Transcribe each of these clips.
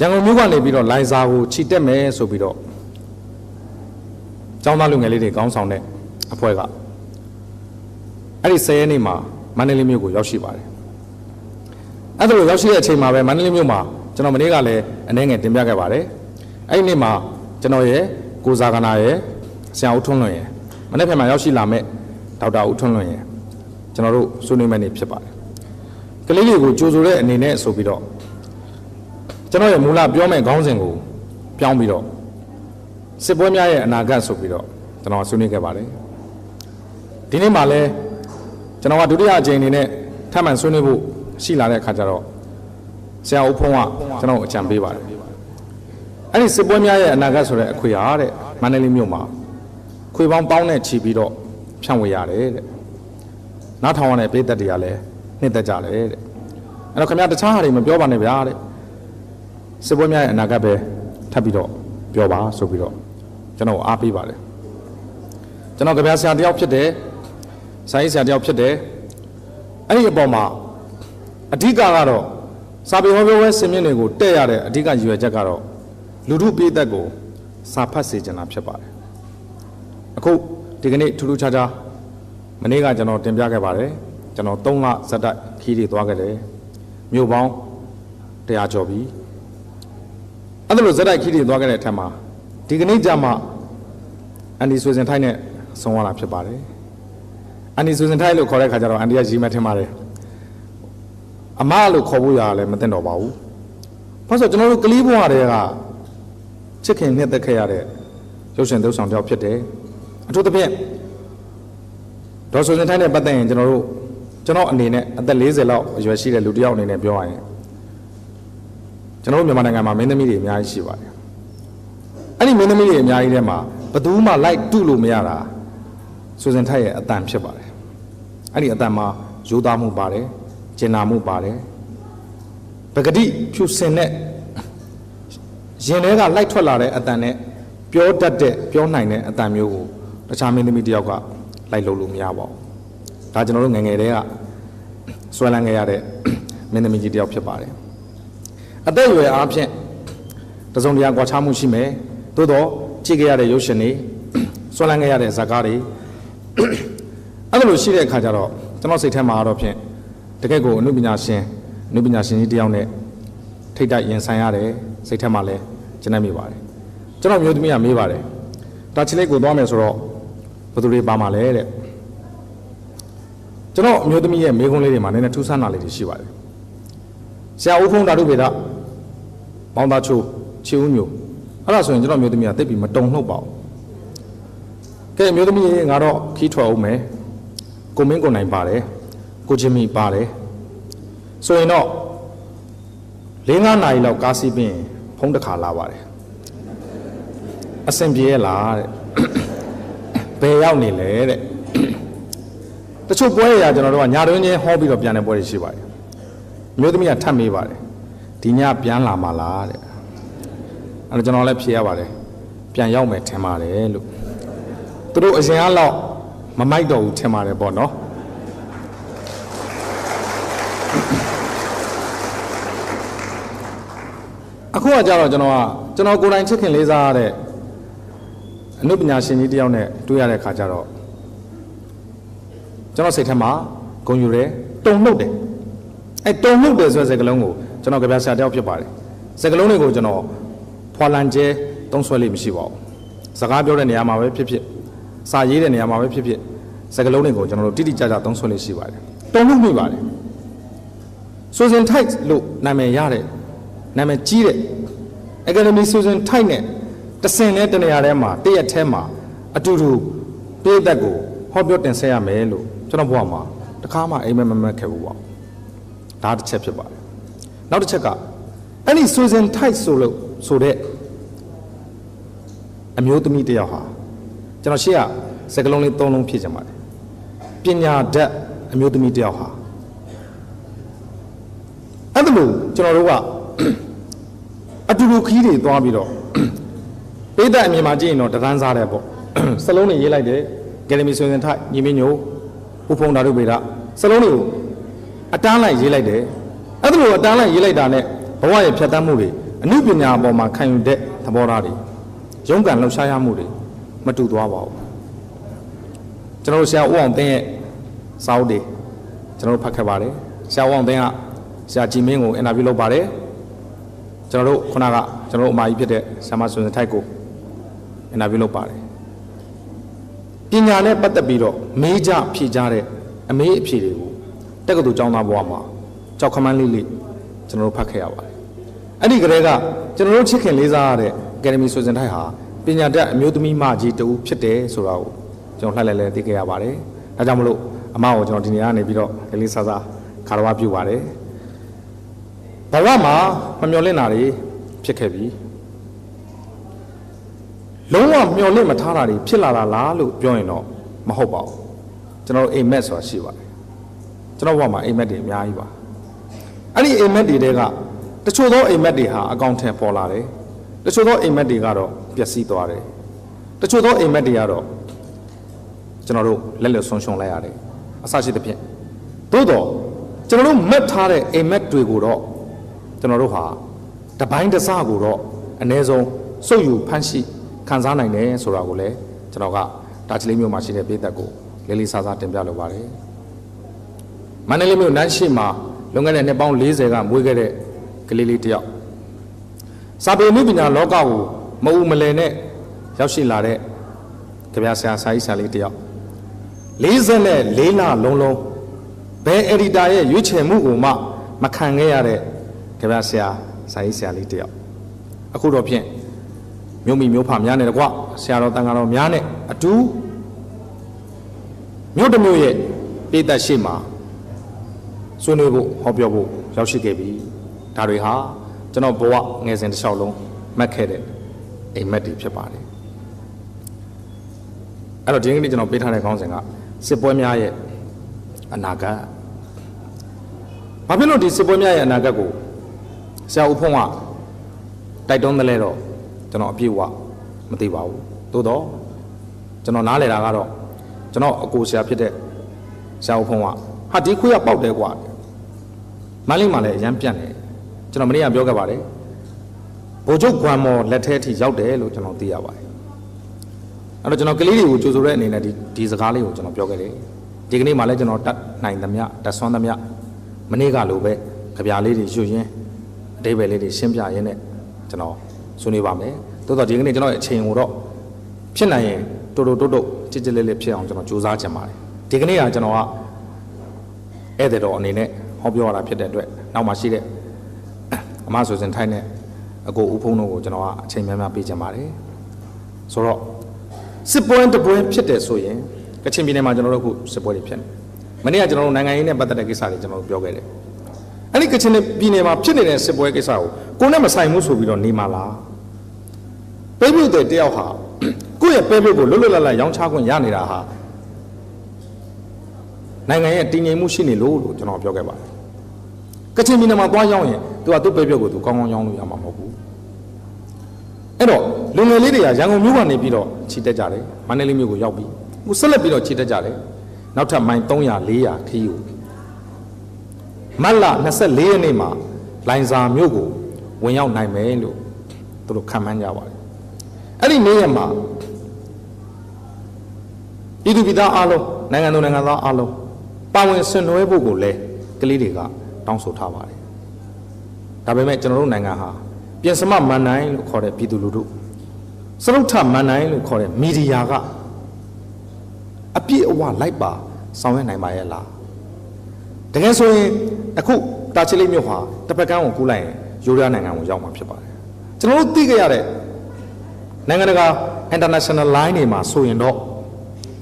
ရန်ကုန်မြို့ကနေပြီးတော့လိုင်ဇာကိုခြိတက်မယ်ဆိုပြီးတော့ကျောင်းသားလူငယ်လေးတွေကောင်းဆောင်တဲ့အဖွဲ့ကအဲ့ဒီ10 ရက်နေ့မှာမန္တလေးမြို့ကိုရောက်ရှိပါတယ်အဲ့ဒါလိုရောက်ရှိတဲ့အချိန်မှာပဲမန္တလေးမြို့မှာကျွန်တော်မနေ့ကလည်းအနေငယ်တင်ပြခဲ့ပါတယ်အဲ့ဒီနေ့မှာကျွန်တော်ရဲ့ကိုဇာကနာရဲ့ဆရာဦးထွန်းလွင်ရဲ့မနေ့ဖက်မှာရောက်ရှိလာမဲ့ဒေါက်တာဦးထွန်းလွင်ရဲ့ကျွန်တော်တို့ဆွေးနွေးမယ့်နေ့ဖြစ်ပါတယ်ကလေးလေးကိုကြိုဆိုတဲ့အနေနဲ့ဆိုပြီးတော့ကျွန်တော်ရဲ့မူလပြောမယ့်ခေါင်းစဉ်ကိုပြောင်းပြီးတော့စစ်ပွဲများရဲ့အနာဂတ်ဆိုပြီးတော့ကျွန်တော်ဆွေးနွေးခဲ့ပါတယ်ဒီနေ့မှာလည်းကျွန်တော်ကဒုတိယအကြိမ်အနေနဲ့ထပ်မံဆွေးနွေးဖို့ရှိလာတဲ့အခါကျတော့ဆရာဦးဖုံးကကျွန်တော်အကြံပေးပါတယ်အဲ့ဒီစစ်ပွဲများရဲ့အနာဂတ်ဆိုတဲ့အခွေဟာတဲ့မန္တလေးမြို့မှာခွေပေါင်းနဲ့ချီပြီးတော့ဖြန့်ဝေရတယ်တဲ့နားထောင်ရတဲ့ပြည်သက်တွေကလည်းနှစ်သက်ကြတယ်တဲ့အဲ့တော့ခင်ဗျားတခြားဟာတွေမပြောပါနဲ့ဗျာတဲ့စစ်ပွဲများရဲ့အနာဂတ်ပဲထပ်ပြီးတော့ပြောပါဆိုပြီးတော့ကျွန်တော်အားပေးပါတယ်ကျွန်တော်ကြပြဆရာတယောက်ဖြစ်တယ်စာရေးဆရာတယောက်ဖြစ်တယ်အဲ့ဒီအပေါ်မှာအဓိကကတော့စာပေဟောပြောပွဲဆင်မြင့်တွေကိုတဲ့ရတဲ့အဓိကရည်ရွယ်ချက်ကတော့လူထုပြည်သက်ကိုစာဖတ်စေချင်တာဖြစ်ပါတယ်အခုဒီကနေ့ထူးထူးခြားခြားမနေ့ကကျွန်တော်တင်ပြခဲ့ပါတယ်ကျွန်တော်3 လဇက်တိုက်ခီးတွေသွားခဲ့တယ်မြို့ပေါင်း100 ကျော်ပြီအဲ့ဒါလို့ဇက်တိုက်ခီးတွေသွားခဲ့တဲ့အထက်မှာဒီကနေ့ကြမှာအန်ဒီဆွေစင်ထိုက်နဲ့ဆုံးသွားတာဖြစ်ပါတယ်အန်ဒီဆွေစင်ထိုက်လို့ခေါ်တဲ့ခါကျတော့အန်ဒီကရီမထင်ပါတယ်အမလို့ခေါ်ဖို့ရတယ်လည်းမသိတော့ပါဘူးဘာလို့ဆိုကျွန်တော်တို့ကလေးဘဝတွေကချစ်ခင်နှစ်သက်ခဲ့ရတဲ့ရုပ်ရှင်သုတ်ဆောင်တယောက်ဖြစ်တယ်အထူးသဖြင့်ဒေါ်ဆွေစင်ထိုက်နဲ့ပတ်သက်ရင်ကျွန်တော်အနေနဲ့အသက်40လောက်အရွယ်ရှိတဲ့လူတစ်ယောက်အနေနဲ့ပြောရရင်ကျွန်တော်တို့မြန်မာနိုင်ငံမှာမင်းသမီးတွေအများကြီးရှိပါတယ်အဲ့ဒီမင်းသမီးတွေအများကြီးထဲမှာဘယ်သူမှလိုက်တုလို့မရတာဆွေစင်ထိုက်ရဲ့အတန်ဖြစ်ပါတယ်အဲ့ဒီအတန်မှာရိုးသားမှုပါတယ်ကျင်နာမှုပါတယ်ပဂတိဖြူစင်တဲ့ရင်ထဲကလိုက်ထွက်လာတဲ့အတန်နဲ့ပြောတတ်တဲ့ပြောနိုင်တဲ့အတန်မျိုးကိုတခြားမင်းသမီးတယောက်ကလိုက်လို့မရပါဘူးဒါကျွန်တော်တို့ငယ်ငယ်တည်းကဆွဲလန်းခဲ့ရတဲ့မင်းသမီးကြီးတယောက်ဖြစ်ပါတယ်အသက်အရွယ်အားဖြင့်တစုံတရာကွာခြားမှုရှိမယ်သို့တော့ကြည့်ခဲ့ရတဲ့ရုပ်ရှင်တွေဆွဲလန်းခဲ့ရတဲ့ဇာတ်ကားတွေအဲ့လိုရှိတဲ့အခါကျတော့ကျွန်တော်စိတ်ထဲမှာတော့ဖြင့်တကယ့်ကိုအနုပညာရှင်ကြီးတယောက်နဲ့ထိတ်တိုက်ရင်ဆိုင်ရတယ်စိတ်ထဲမှာလည်းကျဉ်းနေမိပါတယ်ကျွန်တော်မျိုးသမီးကမေးပါတယ်တာချီလိတ်ကိုသွားမယ်ဆိုတော့ဘယ်သူတွေပါမှာလဲတဲ့ကျွန်တော်မျိုးသမီးရဲ့မေးခွန်းလေးတွေမှာနည်းနည်းထူးဆန်းတာလေးတွေရှိပါတယ်ဆရာဦးဖုံးဓာတုဗေဒပေါင်းသားချိုးချီဦးညိုအဲ့ဒါဆိုရင်ကျွန်တော်မျိုးသမီးကသိပြီမတုံလှုပ်ပါဘူးကဲမျိုးသမီးငါတော့ခီးထွက်အောင်မယ်ကိုမင်းကိုနိုင်ပါတယ်ကိုချင်းမီပါတယ်ဆိုရင်တော့4-5 နာရီလောက်ကားစီးပြီးဖုံးတစ်ခါလာပါတယ်အဆင်ပြေရဲ့လားတဲ့ဘယ်ရောက်နေလဲတဲ့တချို့ပွဲရကျွန်တော်တို့ကညာတွင်းချင်းဟောပြီးတော့ပြန်တဲ့ပွဲတွေရှိပါတယ်မျိုးသမီးကထပ်မေးပါတယ်ဒီညပြန်လာမှာလားတဲ့အဲ့တော့ကျွန်တော်လည်းဖြေရပါတယ်ပြန်ရောက်မယ်ထင်ပါတယ်လို့သူတို့အရင်ကလောက်မမိုက်တော့ဘူးထင်ပါတယ်ပေါ့နော်အခုကကြတော့ကျွန်တော်ကိုယ်တိုင်ချစ်ခင်လေးစားရတဲ့အနုပညာရှင်ကြီးတယောက်နဲ့တွေ့ရတဲ့ခါကျတော့ကျွန်တော်စိတ်ထဲမှာဂုဏ်ယူတယ်တုံ့နှုတ်တယ်အဲတုံ့နှုတ်တယ်ဆိုတဲ့စကားလုံးကိုကျွန်တော်ကြပြဆရာတယောက်ဖြစ်ပါတယ်စကားလုံးတွေကိုကျွန်တော်ဖွာလန်ကျဲသုံးဆွဲလို့မရှိပါဘူးစကားပြောတဲ့နေရာမှာပဲဖြစ်ဖြစ်စာရေးတဲ့နေရာမှာပဲဖြစ်ဖြစ်စကားလုံးတွေကိုကျွန်တော်တို့တိတိကျကျသုံးဆွဲလို့ရှိပါတယ်တုံ့နှုတ်မိပါတယ်ဆိုစင်ထိုက်လို့နာမည်ရတဲ့နာမည်ကြီးတဲ့ Academy ဆိုစင်ထိုက်နဲ့တဆင်နဲ့တနေရာထဲမှာတရက်ထဲမှာအတူတူပြည်သက်ကိုဟောပြောတင်ဆက်ရမယ်လို့ကျွန်တော်ဘဝမှာတခါမှအိမ်မက်ခဲ့ဘူးပေါ့ဒါတစ်ချက်ဖြစ်ပါတယ်နောက်တစ်ချက်ကအဲ့ဒီဆိုစင်ထိုက်ဆိုတဲ့အမျိုးသမီးတယောက်ဟာကျွန်တော်ရှေ့ကစကားလုံးလေး3 လုံးဖြည့်ချင်ပါတယ်ပညာတတ်အမျိုးသမီးတယောက်ဟာအဲ့ဒါလို့ကျွန်တော်တို့ကအတူတူခီးတွေသွားပြီးတော့ပြည်သက်အမြင်မှာကြည့်ရင်တော့တန်းစားတယ်ပေါ့စလုံးတွေရေးလိုက်တယ်ဂယ်လမီဆွေစင်ထိုက်ညီမင်းညိုဦးဖုံဓာတုဗေဒစလုံးတွေကိုအတန်းလိုက်ရေးလိုက်တယ်အဲ့ဒါလိုအတန်းလိုက်ရေးလိုက်တာနဲ့ဘဝရဲ့ဖြတ်သန်းမှုတွေအ အနုပညာအပေါ်မှာခံယူတဲ့သဘောထားတွေရုန်းကန်လှုပ်ရှားရမှုတွေမတူသွားပါဘူးကျွန်တော်တို့ဆရာဦးအောင်သိန်းရဲ့စာအုပ်တွေကျွန်တော်တို့ဖတ်ခဲ့ပါတယ်ဆရာဦးအောင်သိန်းကဆရာကြည်မင်းကိုအင်တာဗျူးလုပ်ပါတယ်ကျွန်တော်တို့ခုနကကျွန်တော်တို့အမကြီးဖြစ်တဲ့ဆရာမဆွေစင်ထိုက်ကိုအင်တာဗျူးလုပ်ပါတယ်ပညာနဲ့ပတ်သက်ပြီးတော့မေးကြဖြေကြတဲ့အမေးအဖြေတွေကိုတက္ကသိုလ်ကျောင်းသားဘဝမှာကြောက်ခမန်းလေးလေးကျွန်တော်တို့ဖတ်ခဲ့ရပါတယ်အဲ့ဒီကလေးကကျွန်တော်တို့ချစ်ခင်လေးစားရတဲ့အကယ်ဒမီဆွေစင်ထိုက်ဟာပညာတတ်အမျိုးသမီးမကြီးတူဖြစ်တယ်ဆိုတာကိုကျွန်တော်လှည့်လဲသိခဲ့ရပါတယ်ဒါကြောင့်မလို့အမကိုကျွန်တော်ဒီနေ့ကနေပြီးတော့လေးလေးစားစားခါရဝပြုပါတယ်ဘဝမှာမမျှော်လင့်တာတွေဖြစ်ခဲ့ပြီလုံးဝမျှော်လင့်မထားတာတွေဖြစ်လာတာလားလို့ပြောရင်တော့မဟုတ်ပါဘူးကျွန်တော်အိမ်မက်ဆိုတာရှိပါတယ်ကျွန်တော်ဘဝမှာအိမ်မက်တွေအများကြီးပါအဲ့ဒီအိမ်မက်တွေတဲကတချို့သောအိမ်မက်တွေဟာအကောင့်ထဲပေါ်လာတယ်တချို့သောအိမ်မက်တွေကတော့ပျက်စီးသွားတယ်တချို့သောအိမ်မက်တွေကတော့ကျွန်တော်တို့လက်လွတ်ဆုံးရှုံးလိုက်ရတယ်အစရှိသဖြင့်သို့တော့ကျွန်တော်တို့မက်ထားတဲ့အိမ်မက်တွေကိုတော့ကျွန်တော်တို့ဟာတပိုင်းတစကိုတော့အ ਨੇ ဆုံးစုပ်ယူဖန်ရှိခံစားနိုင်တယ်ဆိုတာကိုလည်းကျွန်တော်ကဒါချီလေးမျိုးမှာရှိတဲ့ပြည်သက်ကိုလေးလေးစားစားတင်ပြလိုပါတယ်မန္တလေးမြို့နန်းရှိမှာလွန်ခဲ့တဲ့နှစ်ပေါင်း40ကမွေးခဲ့တဲ့ကလေးလေးတယောက်စာပေမှုပညာလောကကိုမအူမလဲနဲ့ရောက်ရှိလာတဲ့ကြပြဆရာစာရေးဆရာလေးတယောက်44လလုံးလုံးဘယ်အက်ဒီတာရဲ့ရွေးချယ်မှုကိုမှမခံခဲ့ရတဲ့ကြပြဆရာစာရေးဆရာလေးတယောက်အခုတော့ဖြင့်မြို့မိမြို့ဖများနဲ့တကွဆရာတော်တန်ခါတော်များနဲ့အတူမြို့တစ်မြို့ရဲ့ပြည်သက်ရှိမှာဆွေးနွေးဖို့ဟောပြောဖို့ရောက်ရှိခဲ့ပြီဒါတွေဟာကျွန်တော်ဘဝငယ်စဉ်တစ်လျှောက်လုံးမှတ်ခဲ့တဲ့အိမ်မက်တွေဖြစ်ပါတယ်အဲ့တော့ဒီနေ့ကျွန်တော်ပေးထားတဲ့ခေါင်းစဉ်ကစစ်ပွဲများရဲ့အနာဂတ်ဘာဖြစ်လို့ဒီစစ်ပွဲများရဲ့အနာဂတ်ကိုဆရာဦးဖုံးကတိုက်တွန်းတယ်လဲတော့ကျွန်တော်အပြည့်အဝမသိပါဘူးသို့တော့ကျွန်တော်နားလည်တာကတော့ကျွန်တော်အကိုဆရာဖြစ်တဲ့ဆရာဦးဖုံးကဟာဒီခွေးကပေါက်တယ်ကွာမန်းလေးမှလည်းအရန်ပြန့်တယ်ကျွန်တော်မနေ့ကပြောခဲ့ပါတယ်ဗိုလ်ချုပ်ကွမ်မော်လက်ထဲအထိရောက်တယ်လို့ကျွန်တော်သိရပါတယ်အဲ့တော့ကျွန်တော်ကလေးတွေကိုကြိုဆိုတဲ့အနေနဲ့ဒီစကားလေးကိုကျွန်တော်ပြောခဲ့တယ်ဒီကနေ့မှလည်းကျွန်တော်တတ်နိုင်သမျှတတ်ဆွမ်းသမျှမနေ့ကလိုပဲကြပြလေးတွေရွတ်ရင်းအတိတ်ပဲလေးတွေရှင်းပြရင်းနဲ့ကျွန်တော်ဆွေးနွေးပါမယ်တိုးတော့ဒီကနေ့ကျွန်တော်ရဲ့အချိန်ကိုတော့ဖြစ်နိုင်ရင်တိုးကြစ်လေးဖြစ်အောင်ကျွန်တော်ကြိုးစားချင်ပါတယ်ဒီကနေ့ကကျွန်တော်ကဧည့်သည်တော်အနေနဲ့ဟောပြောရတာဖြစ်တဲ့အတွက်နောက်မှရှိတဲ့အမဆိုစင်ထိုက်နဲ့အကိုဦးဖုံးတို့ကိုကျွန်တော်ကအချိန်များများပေးချင်ပါတယ်ဆိုတော့စစ်ပွဲတပွဲဖြစ်တယ်ဆိုရင်ကချင်ပြည်နယ်မှာကျွန်တော်တို့အခုစစ်ပွဲတွေဖြစ်နေမနေ့ကကျွန်တော်တို့နိုင်ငံရေးနဲ့ပတ်သက်တဲ့ကိစ္စတွေကျွန်တော်တို့ပြောခဲ့တယ်အဲ့ဒီကချင်ပြည်နယ်မှာဖြစ်နေတဲ့စစ်ပွဲကိစ္စကိုနဲ့မဆိုင်ဘူးဆိုပြီးတော့နေမှာလားပဲပြုတ်တဲ့တယောက်ဟာကိုယ့်ရဲ့ပဲပြုတ်ကိုလွတ်လွတ်လပ်လပ်ရောင်းချခွင့်ရနေတာဟာနိုင်ငံရဲ့တည်ငြိမ်မှုရှိနေလို့ကျွန်တော်ပြောခဲ့ပါတယ်ကချင်ပြည်နယ်မှာသွားရောက်ရင်သူကသူ့ပဲပြုတ်ကိုသူကောင်းကောင်းရောင်းလို့ရမှာမဟုတ်ဘူးအဲ့တော့လူငယ်လေးတွေကရန်ကုန်မြို့ကနေပြီးတော့ခြိတက်ကြတယ်မန္တလေးမြို့ကိုရောက်ပြီးဟိုဆက်လက်ပြီးတော့ခြိတက်ကြတယ်နောက်ထပ်မိုင်300 400ခီးကိုမတ်လ24ရက်နေ့မှာလိုင်ဇာမြို့ကိုဝင်ရောက်နိုင်မယ်လို့သူတို့ခံမှန်းကြပါတယ်အဲ့ဒီနေ့ရက်မှာပြည်သူပြည်သားအားလုံးနိုင်ငံသူနိုင်ငံသားအားလုံးပါဝင်ဆင်နွှဲဖို့ကိုလည်းကလေးတွေကတောင်းဆိုထားပါတယ်ဒါပေမဲ့ကျွန်တော်တို့နိုင်ငံဟာပြင်စမမန်နိုင်လို့ခေါ်တဲ့ပြည်သူလူထုစရုပ်ထမန်နိုင်လို့ခေါ်တဲ့မီဒီယာကအပြည့်အဝလိုက်ပါဆောင်ရွက်နိုင်ပါရဲ့လားတကယ်ဆိုရင်အခုတာချီလိတ်မြို့ဟာတစ်ဖက်ကန်းကိုကူးလိုက်ရင်ယူရီးယားနိုင်ငံကိုရောက်မှာဖြစ်ပါတယ်ကျွန်တော်တို့သိခဲ့ရတဲ့နိုင်ငံတကာ international line တွေမှာဆိုရင်တော့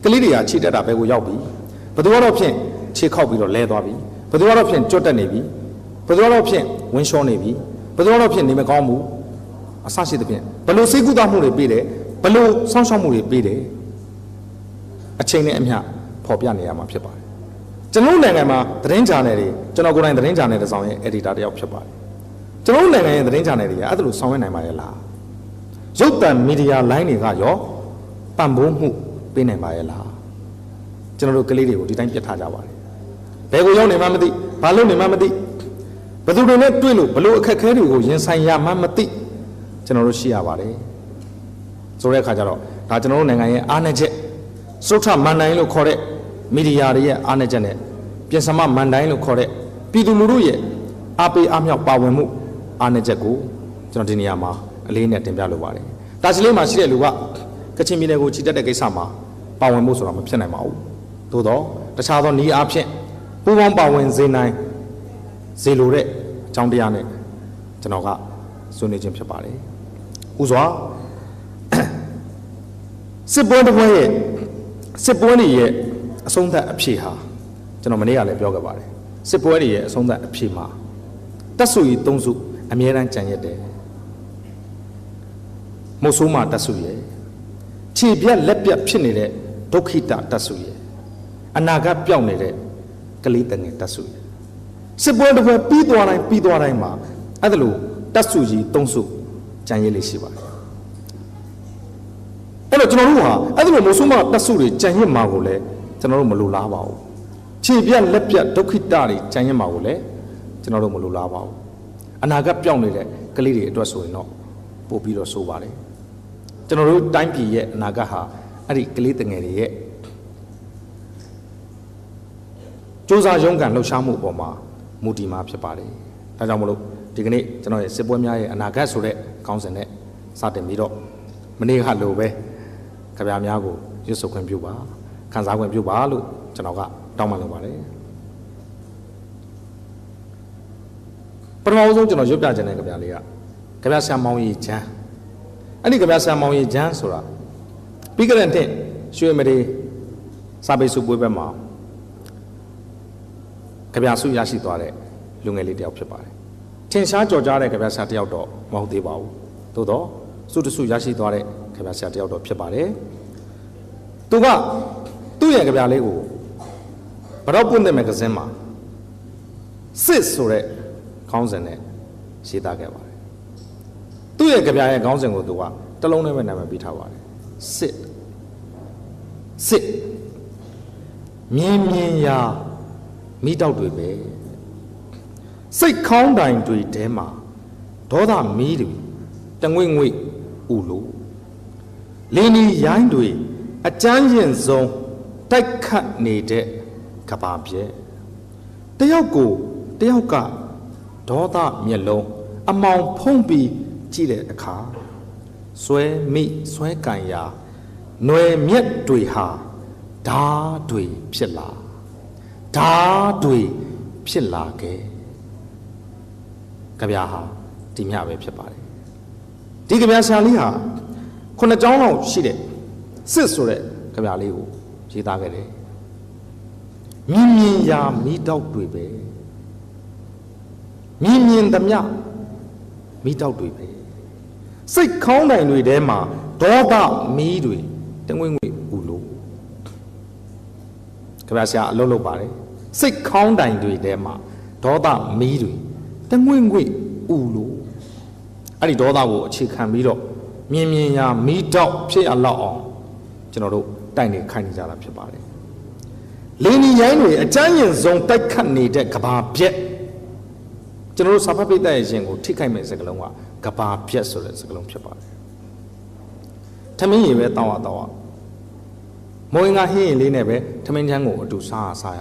ကလေးတွေကခြေတက်တာပဲကိုရောက်ပြီဘယ်သူကတော့ဖြင့်ခြေခောက်ပြီးတော့လဲသွားပြီဘယ်သူကတော့ဖြင့်ကြွတ်တက်နေပြီဘယ်သူကတော့ဖြင့်ဝင်းလျှောနေပြီဘယ်သူကတော့ဖြင့်နေမကောင်းဘူးအဆရှိသဖြင့်ဘယ်လိုစိတ်ကူးသားမှုတွေပေးတယ်ဘယ်လိုစောင့်ရှောက်မှုတွေပေးတယ်အချိန်နဲ့အမျှပေါ်ပြနေရမှာဖြစ်ပါတယ်ကျွန်တော်နိုင်ငံမှာသတင်းဂျာနယ်တွေကျွန်တော်ကိုယ်တိုင်သတင်းဂျာနယ်တစ်စောင်ရဲ့ editor တယောက်ဖြစ်ပါတယ်ကျွန်တော်နိုင်ငံရဲ့သတင်းဂျာနယ်တွေကအဲ့ဒါလိုဆောင်ရွက်နိုင်ပါရဲ့လားရုပ်သံမီဒီယာလိုင်းတွေကရောပံ့ပိုးမှုပေးနိုင်ပါရဲ့လားကျွန်တော်တို့ကလေးတွေကိုဒီတိုင်းပြတ်ထားကြပါတယ်ဘယ်ကိုရောက်နေမှမသိဘာလို့နေမှမသိဘယ်သူတွေနဲ့တွေ့လို့ဘလို့အခက်အခဲတွေကိုရင်ဆိုင်ရမှမသိ ကျွန်တော်တို့ရှိရပါတယ်ဆိုတဲ့အခါကျတော့ဒါကျွန်တော်တို့နိုင်ငံရဲ့အားနည်းချက်စုထမန်တိုင်းလို့ခေါ်တဲ့မီဒီယာတွေရဲ့အားနည်းချက်နဲ့ပြင်ဆင်မမန်တိုင်းလို့ခေါ်တဲ့ပြည်သူလူထုရဲ့အားပေးအားမြောက်ပါဝင်မှုအားနည်းချက်ကိုကျွန်တော်ဒီနေရာမှာအလေးနဲ့တင်ပြလိုပါတယ်ဒါချီလေးမှာရှိတဲ့လူကကချင်ပြည်နယ်ကိုချီတက်တဲ့ကိစ္စမှာပါဝင်မှုဆိုတာမဖြစ်နိုင်ပါဘူးသို့တော့တခြားသောနည်းအားဖြင့်ပူးပေါင်းပါဝင်စေနိုင်စေလိုတဲ့အကြောင်းတရားနဲ့ကျွန်တော်ကဆွေးနွေးခြင်းဖြစ်ပါတယ်ဥစွာစစ်ပွဲတစ်ပွဲရဲ့စစ်ပွဲတွေရဲ့အဆုံးသတ်အဖြစ်ဟာကျွန်တော်မနေ့ကလည်းပြောခဲ့ပါတယ်စစ်ပွဲတွေရဲ့အဆုံးသတ်အဖြစ်မှာတပ်စုကြီး၃စုအမြဲတမ်းကြံရက်တယ်မုတ်ဆိုးမှာတပ်စုရဲ့ခြေပြက်လက်ပြက်ဖြစ်နေတဲ့ဒုက္ခိတတပ်စုရဲ့အနာဂတ်ပြောင်းနေတဲ့ကလေးတငယ်တပ်စုရဲ့စစ်ပွဲတစ်ပွဲပြီးသွားတိုင်းမှာအဲ့ဒါလို့တပ်စုကြီး၃စုကြံရက်လေးရှိပါတယ်အဲ့တော့ကျွန်တော်တို့ဟာအဲ့ဒါလို့မုတ်ဆိုးမှာတပ်စုတွေကြံရက်မှာကိုလည်းကျွန်တော်တို့မလိုလားပါဘူးခြေပြက်လက်ပြက်ဒုက္ခိတတွေကြံရက်မှာကိုလည်းကျွန်တော်တို့မလိုလားပါဘူးအနာဂတ်ပြောင်းနေတဲ့ကလေးတွေအတွက်ဆိုရင်တော့ပို့ပြီးတော့ဆိုးပါတယ်ကျွန်တော်တို့တိုင်းပြည်ရဲ့အနာဂတ်ဟာအဲ့ဒီကလေးတငယ်တွေရဲ့စူးစမ်းရုန်းကန်လှုပ်ရှားမှုအပေါ်မှာမူတည်မှာဖြစ်ပါတယ်ဒါကြောင့်မလို့ဒီကနေ့ကျွန်တော်ရဲ့စစ်ပွဲများရဲ့အနာဂတ်ဆိုတဲ့ခေါင်းစဉ်နဲ့စတင်ပြီးတော့မနေ့ကလိုပဲကြပြများကိုရွတ်ဆိုခွင့်ပြုပါခန်းစားခွင့်ပြုပါလို့ကျွန်တော်ကတောင်းပန်လိုပါတယ်ပထမဆုံးကျွန်တော်ရွတ်ပြခြင်းတဲ့ကြပြလေးကကြပြဆရာမောင်ကြီးချမ်းအဲ့ဒီကြပြဆရာမောင်ကြီးချမ်းဆိုတာပြီးကြတဲ့နှစ်ရွှေမရီစာပေစုပွဲဘက်မှာကြပြစုရရှိသွားတဲ့လူငယ်လေးတယောက်ဖြစ်ပါတယ်ထင်ရှားကြော်ကြားတဲ့ကြပြဆရာတယောက်တော့မဟုတ်သေးပါဘူးသို့တော့စုတစုရရှိသွားတဲ့ကြပြဆရာတယောက်တော့ဖြစ်ပါတယ်သူကသူ့ရဲ့ကြပြလေးကိုဘတော့ပွင့်တဲ့မဂ္ဂဇင်းမှာစစ်ဆိုတဲ့ခေါင်းစဉ်နဲ့ရေးသားခဲ့ပါတယ်သူ့ရဲ့ကြပြရဲ့ခေါင်းစဉ်ကိုသူကတစ်လုံးနဲ့ပဲနာမည်ပေးထားပါတယ်စစ်မြင်းမြင်းရာမိတောက်တွေပဲစိတ်ခေါင်းတိုင်တွေထဲမှာဒေါသမီးတွေတငွေ့ငွေ့ဥလို့လင်းဒီရိုင်းတွေအကျမ်းရင်ဆုံးတိုက်ခတ်နေတဲ့ကဘာပြဲတယောက်ကဒေါသမျက်လုံးအမောင်ဖုံးပြီးကြည့်တဲ့အခါဆွဲမိဆွဲကန်ရာຫນွယ်မြက်တွေဟာဓာတွေဖြစ်လာခဲ့ကြပြာဟာဒီမြပဲဖြစ်ပါတယ်ဒီကြပြာဆရာလေးဟာ9ကျောင်းလောက်ရှိတဲ့စစ်ဆိုတဲ့ကြပြာလေးကိုရေးသားခဲ့တယ်မြင်မြင်ရာမိတောက်တွေပဲမြင်မြင်သမျှမိတောက်တွေပဲစိတ်ခေါင်းတိုင်တွေထဲမှာဒေါသမီးတွေတငွေ့ငွေ့ဥလို့ကြပြာဆရာအလုပ်လုပ်ပါတယ်စိတ်ခေါင်းတိုင်တွေထဲမှာဒေါသမီးတွေတငွေ့ငွေ့ဥလို့အဲ့ဒီဒေါသကိုအခြေခံပြီးတော့မြင်မြင်ရာမိတောက်ဖြစ်ရလောက်အောင်ကျွန်တော်တို့တိုက်နေခိုင်းနေကြတာဖြစ်ပါတယ်လင်းဒီရိုင်းတွေအကျမ်းရင်ဆုံးတိုက်ခတ်နေတဲ့ကဘာပြက်ကျွန်တော်တို့စာဖတ်ပိတ်တဲ့ရင်ကိုထိခိုက်မဲ့စကားလုံးကကဘာပြက်ဆိုတဲ့စကားလုံးဖြစ်ပါတယ်ထမင်းရေပဲတောင်းရမိုးငါဟင်းရင်လေးနဲ့ပဲထမင်းချမ်းကိုအတူစားရ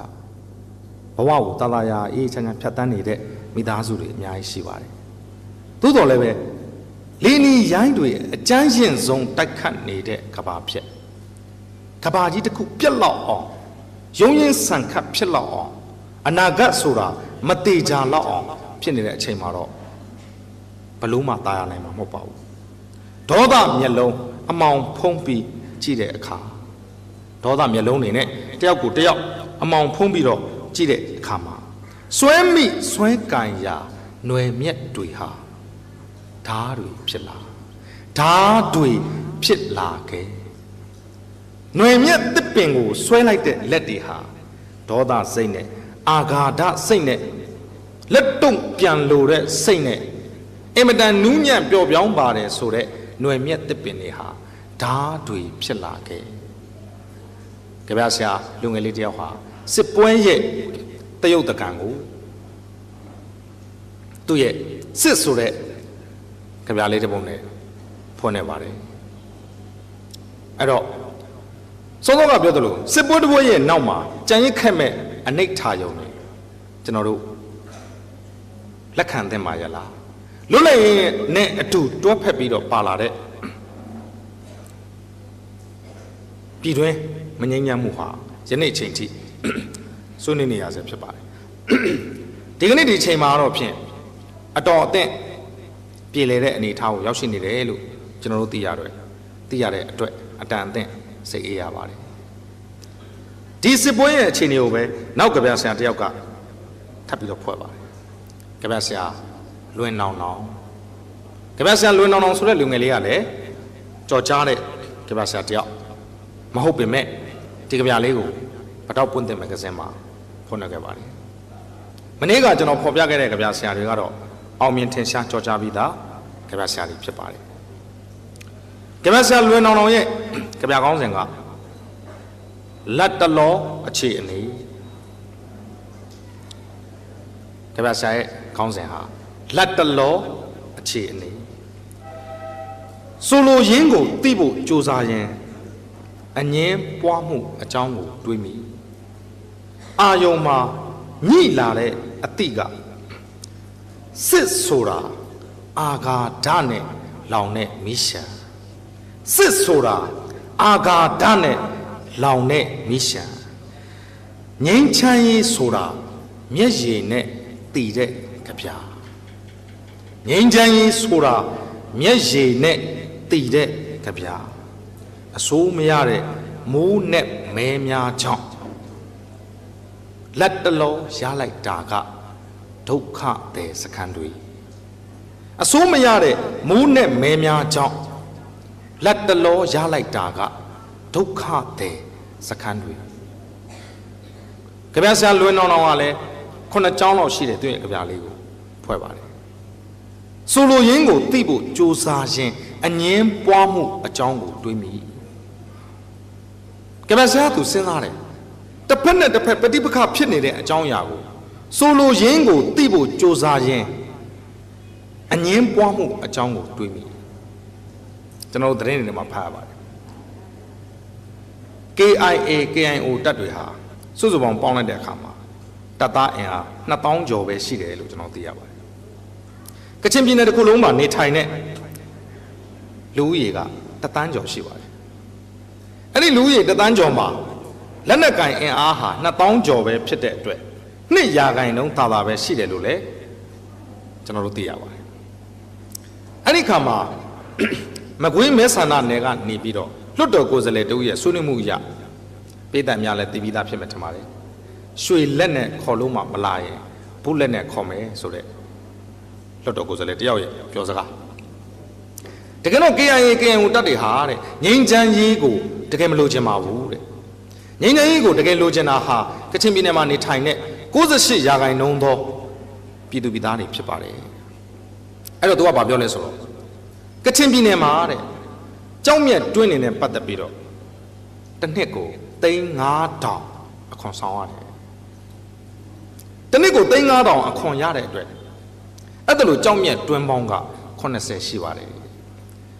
ဘဝကိုတာယာအေးချမ်းချမ်းဖြတ်တန်းနေတဲ့မိသားစုတွေအများကြီးရှိပါတယ်သို့တော်လည်းပဲလင်းဒီရိုင်းတွေအကျမ်းရင်ဆုံးတိုက်ခတ်နေတဲ့ကဘာပြက်ကဘာကြီးတစ်ခုပြက်လောက်အောင်ရုံးရင်းဆန်ခတ်ဖြစ်လောက်အောင်အနာဂတ်ဆိုတာမတေချာလောက်အောင်ဖြစ်နေတဲ့အချိန်မှာတော့ဘလို့မှတာယာနိုင်မှာမဟုတ်ပါဘူးဒေါသမျက်လုံးအမောင်ဖုံးပြီးကြည့်တဲ့အခါဒေါသမျက်လုံးတွေနဲ့တယောက်ကိုတယောက်အမောင်ဖုံးပြီးတော့ကြည့်တဲ့အခါမှာဆွဲမိဆွဲကန်ရာຫນွယ်မြက်တွေဟာဓာတွေဖြစ်လာခဲ့ຫນွယ်မြက်တစ်ပင်ကိုဆွဲလိုက်တဲ့လက်တွေဟာဒေါသစိတ်နဲ့အာဃာတစိတ်နဲ့လက်တုံပြန်လို့တဲ့စိတ်နဲ့အင်မတန်နူးညံ့ပျော့ပြောင်းပါတယ်ဆိုတဲ့ຫນွယ်မြက်တစ်ပင်တွေဟာဓာတွေဖြစ်လာခဲ့ကြပြဆရာလူငယ်လေးတယောက်ဟာစစ်ပွဲရဲ့တရုတ်တကံကိုသူ့ရဲ့စစ်ဆိုတဲ့ ကြပြလေးတစ်ပုဒ်နဲ့ဖွင့်နေပါတယ်အဲ့တော့စောစောကပြောသလိုစစ်ပွဲတစ်ပွဲရဲ့နောက်မှာကြံရစ်ခက်မဲ့အနိဋ္ဌာယုံနေကျွန်တော်တို့လက်ခံသင့်ပါရလားလွတ်လပ်ရေးနဲ့အတူတွဲဖက်ပြီးတော့ပါလာတဲ့ပြည်တွင်းမငြိမ်းချမ်းမှုဟာယနေ့အချိန်ထိဆွေးနွေးနေရဆဲဖြစ်ပါတယ်ဒီကနေ့ဒီအချိန်မှာတော့ဖြင့်အတော်အသင့်ပြည်လေတဲ့အနေအထားကိုရောက်ရှိနေတယ်လို့ကျွန်တော်တို့သိရတဲ့အတွက်အတန်အသင့်စိတ်အေးရပါတယ်ဒီစစ်ပွဲရဲ့အခြေအနေကိုပဲနောက်ကဗျာဆရာတယောက်ကထပ်ပြီးတော့ဖွဲ့ပါတယ်ကဗျာဆရာလွင်နောင်နောင်ကဗျာဆရာလွင်နောင်နောင်ဆိုတဲ့လူငယ်လေးကလည်းကြော်ကြားတဲ့ကဗျာဆရာတယောက်မဟုတ်ပေမဲ့ဒီကဗျာလေးကိုပတောက်ပွင့်တဲ့မဂ္ဂဇင်းမှာဖွင့်ခဲ့ပါတယ်မနေ့ကကျွန်တော်ဖော်ပြခဲ့တဲ့ကဗျာဆရာတွေကတော့အောင်မြင်ထင်ရှားကြော်ကြားပြီးသားကဗျာဆရာတွေဖြစ်ပါတယ်ကဗျာဆရာလွင်နောင်နောင်ရဲ့ကဗျာကောင်းစဉ်ကလက်တလောအခြေအနေကဗျာဆရာရဲ့ကောင်းစဉ်ဟာလက်တလောအခြေအနေဆိုလိုရင်းကိုသိဖို့ကြိုးစားရင်အငင်းပွားမှုအကြောင်းကိုတွေးမိအာယုံမှာညှိလာတဲ့အတိကစစ်ဆိုတာအာဃာတနဲ့လောင်တဲ့မီးရှံစစ်ဆိုတာအာဃာတနဲ့လောင်တဲ့မီးရှံငြိမ်းချမ်းရေးဆိုတာမျက်ရည်နဲ့တည်တဲ့ကြပြာငြိမ်းချမ်းရေးဆိုတာမျက်ရည်နဲ့တည်တဲ့ကြပြာအစိုးမရတဲ့မိုးနဲ့မဲများကြောင့်လက်တလောရလိုက်တာကဒုက္ခတဲ့စခန်းတွေအစိုးမရတဲ့မိုးနဲ့မဲများကြောင့်လက်တလောရလိုက်တာကဒုက္ခတဲ့စခန်းတွေကြပြာဆရာလွင်နောင်နောင်ကလည်း9ကျောင်းလောက်ရှိတယ်သူရဲ့ကြပြာလေးကိုဖွဲ့ပါတယ်ဆိုလိုရင်းကိုသိဖို့ကြိုးစားခြင်းအငင်းပွားမှုအကြောင်းကိုတွေးမိကြပြာဆရာသူစဉ်းစားတယ်တစ်ဖက်နဲ့တစ်ဖက်ပဋိပက္ခဖြစ်နေတဲ့အကြောင်းအရာကိုဆိုလိုရင်းကိုသိဖို့ကြိုးစားခြင်းအငင်းပွားမှုအကြောင်းကိုတွေးမိကျွန်တော်သတင်းတွေမှာဖတ်ရပါတယ် KIA KIO တပ်တွေဟာစုစုပေါင်းပေါင်းလိုက်တဲ့အခါမှာတပ်သားအင်အား2000ကျော်ပဲရှိတယ်လို့ကျွန်တော်သိရပါတယ်ကချင်ပြည်နယ်တစ်ခုလုံးမှာနေထိုင်တဲ့လူဦးရေက1 သန်းကျော်ရှိပါတယ်အဲ့ဒီလူဦးရေ1 သန်းကျော်မှာလက်နက်ကင်အင်အားဟာ2000ကျော်ပဲဖြစ်တဲ့အတွက်2%သာသာပဲရှိတယ်လို့လည်းကျွန်တော်တို့သိရပါတယ်အဲ့ဒီခါမှာမကွေးမဲဆန္ဒနယ်ကနေပြီးတော့လွတ်တော်ကိုယ်စားလှယ်တို့ရဲ့ဆွေးနွေးမှုအရပြည်သက်များလည်းတည်ပြီးသားဖြစ်မှထင်ပါတယ်ရွှေလက်နဲ့ခေါ်လို့မှမလာရင်ဘူးလက်နဲ့ခေါ်မယ်ဆိုတဲ့လွတ်တော်ကိုယ်စားလှယ်တယောက်ရဲ့ပြောစကားတကယ်တော့ KIA KNU တပ်တွေဟာတဲ့ငြိမ်းချမ်းရေးကိုတကယ်မလိုချင်ပါဘူးတဲ့ငြိမ်းချမ်းရေးကိုတကယ်လိုချင်တာဟာကချင်ပြည်နယ်မှာနေထိုင်တဲ့98%သောပြည်သူပြည်သားတွေဖြစ်ပါတယ်အဲ့တော့သူကဘာပြောလဲဆိုတော့ကချင်ပြည်နယ်မှာတဲ့ကြောက်မြတ်တွင်းနေတဲ့ပတ်သက်ပြီးတော့တစ်နှစ်ကို3,500အခွန်ဆောင်ရတယ်တစ်နှစ်ကို3,500အခွန်ရတဲ့အတွက်အဲ့ဒါလိုကြောက်မြတ်တွင်းပေါင်းက80ရှိပါတယ်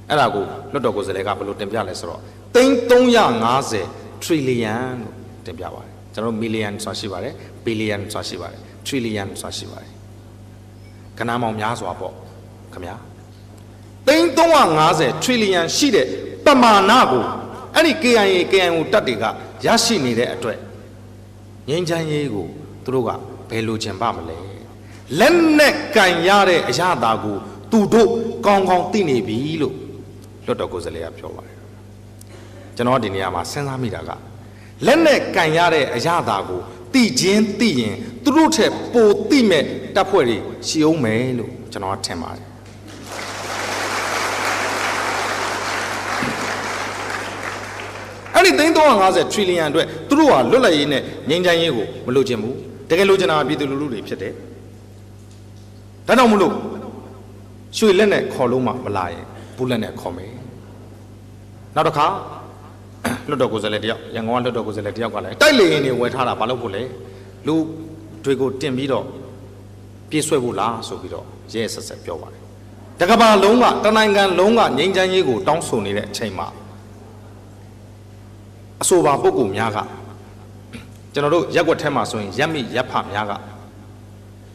အဲ့ဒါကိုလွတ်တော်ကိုယ်စားလှယ်ကဘယ်လိုတင်ပြလဲဆိုတော့350 trillion လို့တင်ပြပါတယ်ကျွန်တော် million ဆိုတာရှိပါတယ် billion ဆိုတာရှိပါတယ် trillion ဆိုတာရှိပါတယ်ကဏ္ဍပေါင်းများစွာပေါ့ခင်ဗျာ350 trillion ရှိတဲ့ပမာဏကိုအဲ့ဒီ KIA KNU တပ်တွေကရရှိနေတဲ့အတွက်ငြိမ်းချမ်းရေးကိုသူတို့ကဘယ်လိုချင်ပါမလဲလက်နဲ့ကန်ရတဲ့အရာတာကိုသူတို့ကောင်းကောင်းသိနေပြီလို့လွတ်တော်ကိုယ်စားလှယ်ကပြောပါတယ်ကျွန်တော်ဒီနေရာမှာစဉ်းစားမိတာကလက်နဲ့ကန်ရတဲ့အရာတာကိုသိချင်းသိရင်သူတို့ထက်ပိုသိမဲ့တပ်ဖွဲ့တွေရှိအောင်မယ်လို့ကျွန်တော်ထင်ပါတယ်အဲ့ဒီ350 trillion အတွက်သူတို့ဟာလွတ်လပ်ရေးနဲ့ငြိမ်းချမ်းရေးကိုမလိုချင်ဘူးတကယ်လိုချင်တာပြည်သူလူထုတွေဖြစ်တယ်ဒါကြောင့်မလို့ရွှေလက်နဲ့ခေါ်လို့မှမလာရင်ဘူးလက်နဲ့ခေါ်မယ်နောက်တစ်ခါလွတ်တော်ကိုယ်စားလှယ်တယောက်ရန်ကုန်ကလွတ်တော်ကိုယ်စားလှယ်တယောက်ကလည်းတိုက်လေရင်တွေဝယ်ထားတာဘာလို့ဖို့လဲလူတွေကိုတင်ပြီးတော့ပြေးဆွဲဖို့လားဆိုပြီးတော့ရဲဆက်ဆက်ပြောပါတယ် တကဘာလုံးကတနိုင်ငံလုံးကငြိမ်းချမ်းရေးကိုတောင်းဆိုနေတဲ့အချိန်မှာအဆိုပါပုဂ္ဂိုလ်များကကျွန်တော်တို့ရက်ွက်ထဲမှာဆိုရင်ရက်မိရက်ဖများက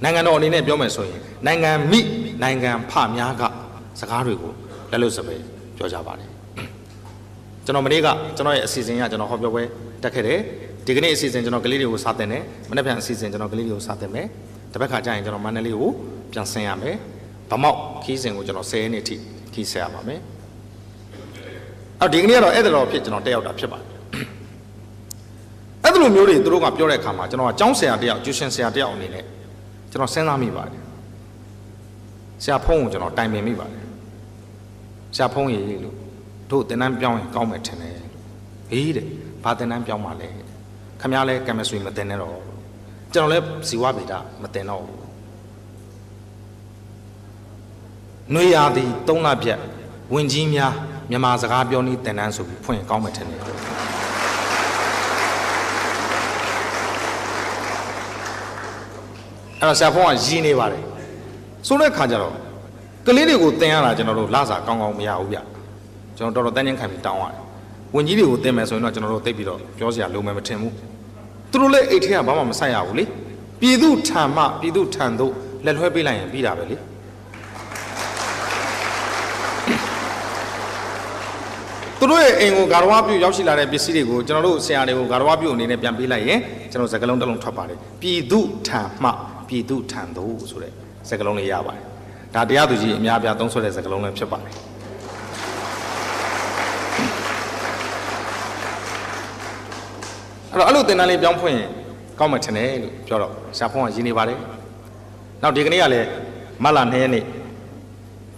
နိုင်ငံတော်အနေနဲ့ပြောမယ်ဆိုရင်နိုင်ငံမိနိုင်ငံဖများကစကားတွေကိုလက်လွတ်စပယ်ပြောကြပါတယ်ကျွန်တော်မနေ့ကကျွန်တော်ရဲ့အစီအစဉ်ကကျွန်တော်ဟောပြောပွဲတက်ခဲ့တယ်ဒီကနေ့အစီအစဉ်ကျွန်တော်ကလေးတွေကိုစတင်တယ်မနေ့ပြန်အစီအစဉ်ကျွန်တော်ကလေးတွေကိုစတင်မယ်တစ်ပတ်ခါကျရင်ကျွန်တော်မန္တလေးကိုပြန်ဆင်းရမယ်ဗမောက်ခီးစဉ်ကိုကျွန်တော်10ရက်နေ့ထိခီးဆက်ရပါမယ်အော်ဒီကနေ့ကတော့အဲ့ဒါတော့ဖြစ်ကျွန်တော်တက်ရောက်တာဖြစ်ပါတယ်အဲ့ဒီလိုမျိုးတွေသူတို့ကပြောတဲ့အခါမှာကျွန်တော်ကကျောင်းဆရာတယောက်ကျူရှင်ဆရာတယောက်အနေနဲ့ကျွန်တော်စဉ်းစားမိပါတယ်ဆရာဖုံးကိုကျွန်တော်တိုင်ပင်မိပါတယ်ဆရာဖုံးရေလို့တို့တင်တန်းပြောင်းရင်ကောင်းမယ်ထင်တယ်ဟေးတဲ့ဘာတင်တန်းပြောင်းပါလဲခမရလဲကင်မစထရီမတင်နဲ့တော့ကျွန်တော်လဲဇီဝဗေဒမတင်တော့ဘူးနွေရာသီ3လပြတ်ဝင်ကြီးများမြန်မာစကားပြောနည်းတင်တန်းဆိုပြီးဖွင့်ကောင်းမယ်ထင်တယ်အဲ့တော့ဆရာဖုံးကရည်နေပါတယ်ဆိုတဲ့ခါကျတော့ကလေးတွေကိုတင်ရတာကျွန်တော်တို့လစာကောင်းကောင်းမရဘူးဗျကျွန်တော်တော်တော်တန်းချင်းခံပြီးတောင်းရတယ်ဝင်ကြီးတွေကိုတင်မယ်ဆိုရင်တော့ကျွန်တော်တို့သိပြီးတော့ပြောစရာလုံးမယ်မထင်ဘူးသူတို့လည်းအိတ်ထဲကဘာမှမဆိုင်ရဘူးလေပြည်သူထံမှပြည်သူထံသို့လက်လွှဲပေးလိုက်ရင်ပြီးတာပဲလေသူတို့ရဲ့အိမ်ကိုဂါရဝပြုရောက်ရှိလာတဲ့ပစ္စည်းတွေကိုကျွန်တော်တို့ဆရာတွေကိုဂါရဝပြုအနေနဲ့ပြန်ပေးလိုက်ရင်ကျွန်တော်စကလုံးတစ်လုံးထွက်ပါတယ်ပြည်သူထံမှပြည်သူထံသို့ဆိုတဲ့စကလုံးလေးရပါတယ်ဒါတရားသူကြီးအများပြားသုံးဆွဲတဲ့စကလုံးလည်းဖြစ်ပါတယ်အဲ့လိုတင်တန်းလေးပြောင်းဖွင့်ရင်ကောင်းမှထင်တယ်လို့ပြောတော့ဆရာဖုံးကရည်နေပါတယ်နောက်ဒီကနေ့ကလည်းမတ်လ2ရက်နေ့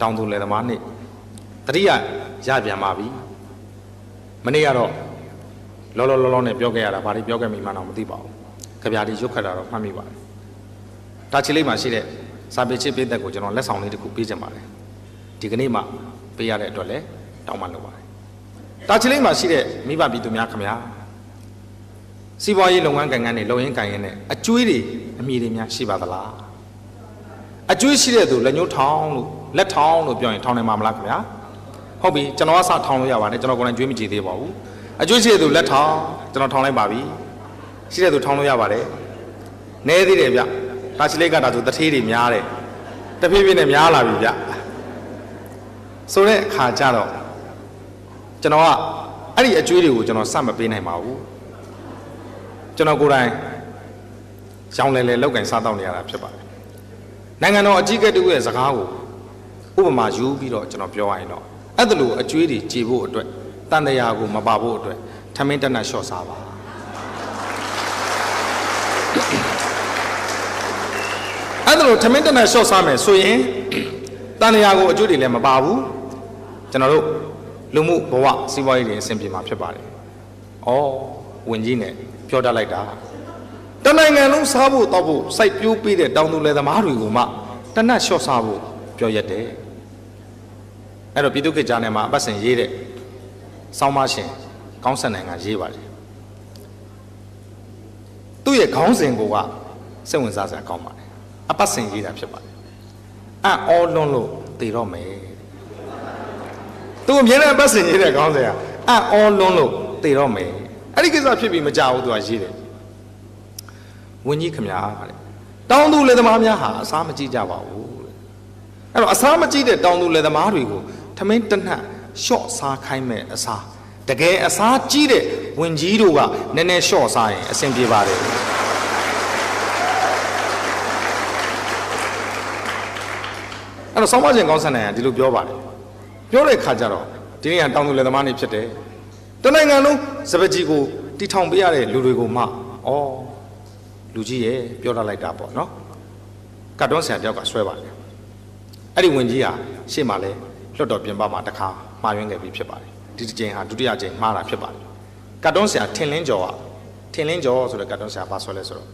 တောင်သူလယ်သမားနေ့တတိယရပြန်ပါပြီမနေ့ကတော့လောနဲ့ပြောခဲ့ရတာဘာတွေပြောခဲ့မိမှတော့မသိပါဘူးကြပြာဒီရုပ်ခတ်တာတော့မှတ်မိပါတယ်ဒါချီလေးမှာရှိတဲ့စာပေချစ်ပေးသက်ကိုကျွန်တော်လက်ဆောင်လေးတစ်ခုပေးချင်ပါတယ်ဒီကနေ့မှပေးရတဲ့အတွက်လည်းတောင်းပန်လုပ်ပါတယ်ဒါချီလေးမှာရှိတဲ့မိဘပြည်သူများခင်ဗျာစီးပွားရေးလုပ်ငန်းကိုင်ငန်းတွေလုပ်ရင်းကိုင်ရင်းနဲ့အကျွေးတွေအမြည်တွေများရှိပါသလားအကျွေးရှိတဲ့သူလက်ညှိုးထောင်းလို့လက်ထောင်းလို့ပြောရင်ထောင်းနိုင်မှာမလားခင်ဗျာဟုတ်ပြီကျွန်တော်ကစထောင်းလို့ရပါတယ်ကျွန်တော်ကိုယ်တိုင်ကျွေးမကြည့်သေးပါဘူးအကျွေးရှိတဲ့သူလက်ထောင်းကျွန်တော်ထောင်းလိုက်ပါပြီရှိတဲ့သူထောင်းလို့ရပါတယ်နည်းသေးတယ်ဗျဒါချီလေးကဒါဆိုတထေးတွေများတယ်တဖြည်းဖြည်းနဲ့များလာပြီဗျဆိုတဲ့အခါကျတော့ကျွန်တော်ကအဲ့ဒီအကျွေးတွေကိုကျွန်တော်စမပေးနိုင်ပါဘူးကျွန်တော်ကိုယ်တိုင်ရောင်းလဲလောက်ကင်စားတောက်နေရတာဖြစ်ပါတယ်နိုင်ငံတော်အကြီးအကဲတူရဲ့စကားကိုဥပမာယူပြီးတော့ကျွန်တော်ပြောရရင်တော့အဲ့ဒါလိုအကျွေးတွေကြေဖို့အတွက်တန်တရားကိုမပါဖို့အတွက်ထမင်းတက်နဲ့ရှော့စားပါအဲ့ဒါလိုထမင်းတက်နဲ့ရှော့စားမယ်ဆိုရင်တန်တရားကိုအကျွေးတွေလည်းမပါဘူးကျွန်တော်တို့လူမှုဘဝစီးပွားရေးတွေအဆင်ပြေမှာဖြစ်ပါတယ်။အော်ဝင်ကြီးနဲ့ပြောတတ်လိုက်တာတနိုင်ငံလုံးစားဖို့တောက်ဖို့စိုက်ပျိုးပေးတဲ့တောင်သူလယ်သမားတွေကိုမှတနတ်လျှော့စားဖို့ပြောရတယ်အဲ့တော့ပြည်သူ့ခေတ်ကြားထဲမှာအပတ်စဉ်ရေးတဲ့စောင်းမရှင်ကောင်းဆက်နိုင်ငံရေးပါတယ်သူ့ရဲ့ခေါင်းစဉ်ကစိတ်ဝင်စားစရာကောင်းပါတယ်အပတ်စဉ်ရေးတာဖြစ်ပါတယ်အံ့ဩလွန်းလို့တည်တော့မယ်သူအမြဲတမ်းအပတ်စဉ်ရေးတဲ့ခေါင်းစဉ်ကအံ့ဩလွန်းလို့တည်တော့မယ်အဲ့ဒီကိစ္စဖြစ်ပြီးမကြဘူးသူကရေးတယ်ဝင်းကြီးခမညာတဲ့တောင်သူလယ်သမားများဟာအစားမကြည့်ကြပါဘူးတဲ့အဲ့တော့အစားမကြည့်တဲ့တောင်သူလယ်သမားတွေကိုထမင်းတနတ်ရှော့စားခိုင်းမဲ့အစားတကယ်အစားကြည့်တဲ့ဝင်းကြီးတို့ကနည်းနည်းရှော့စားရင်အဆင်ပြေပါတယ်အဲ့တော့ဆောင်းမရှင်ကောင်းဆန်နိုင်ကဒီလိုပြောပါတယ်ပြောတဲ့ခါကျတော့ဒီနေ့ကတောင်သူလယ်သမားနေဖြစ်တယ်တနိုင်ငံလုံးစပကြီးကိုတီထောင်ပေးရတဲ့လူတွေကိုမှဩလူကြီးရဲ့ပြောတတ်လိုက်တာပေါ့နော်ကတ်တွန်းဆရာတယောက်ကဆွဲပါတယ်အဲ့ဒီဝင်ကြီးဟာရှေ့မှာလဲလွတ်တော်ပြင်ပမှာတစ်ခါမှားယွင်းခဲ့ပြီးဖြစ်ပါတယ်ဒီတစ်ချိန်ဟာဒုတိယချိန်မှားတာဖြစ်ပါတယ်ကတ်တွန်းဆရာထင်လင်းကျော်ဆိုတဲ့ကတ်တွန်းဆရာဘာဆွဲလဲဆိုတော့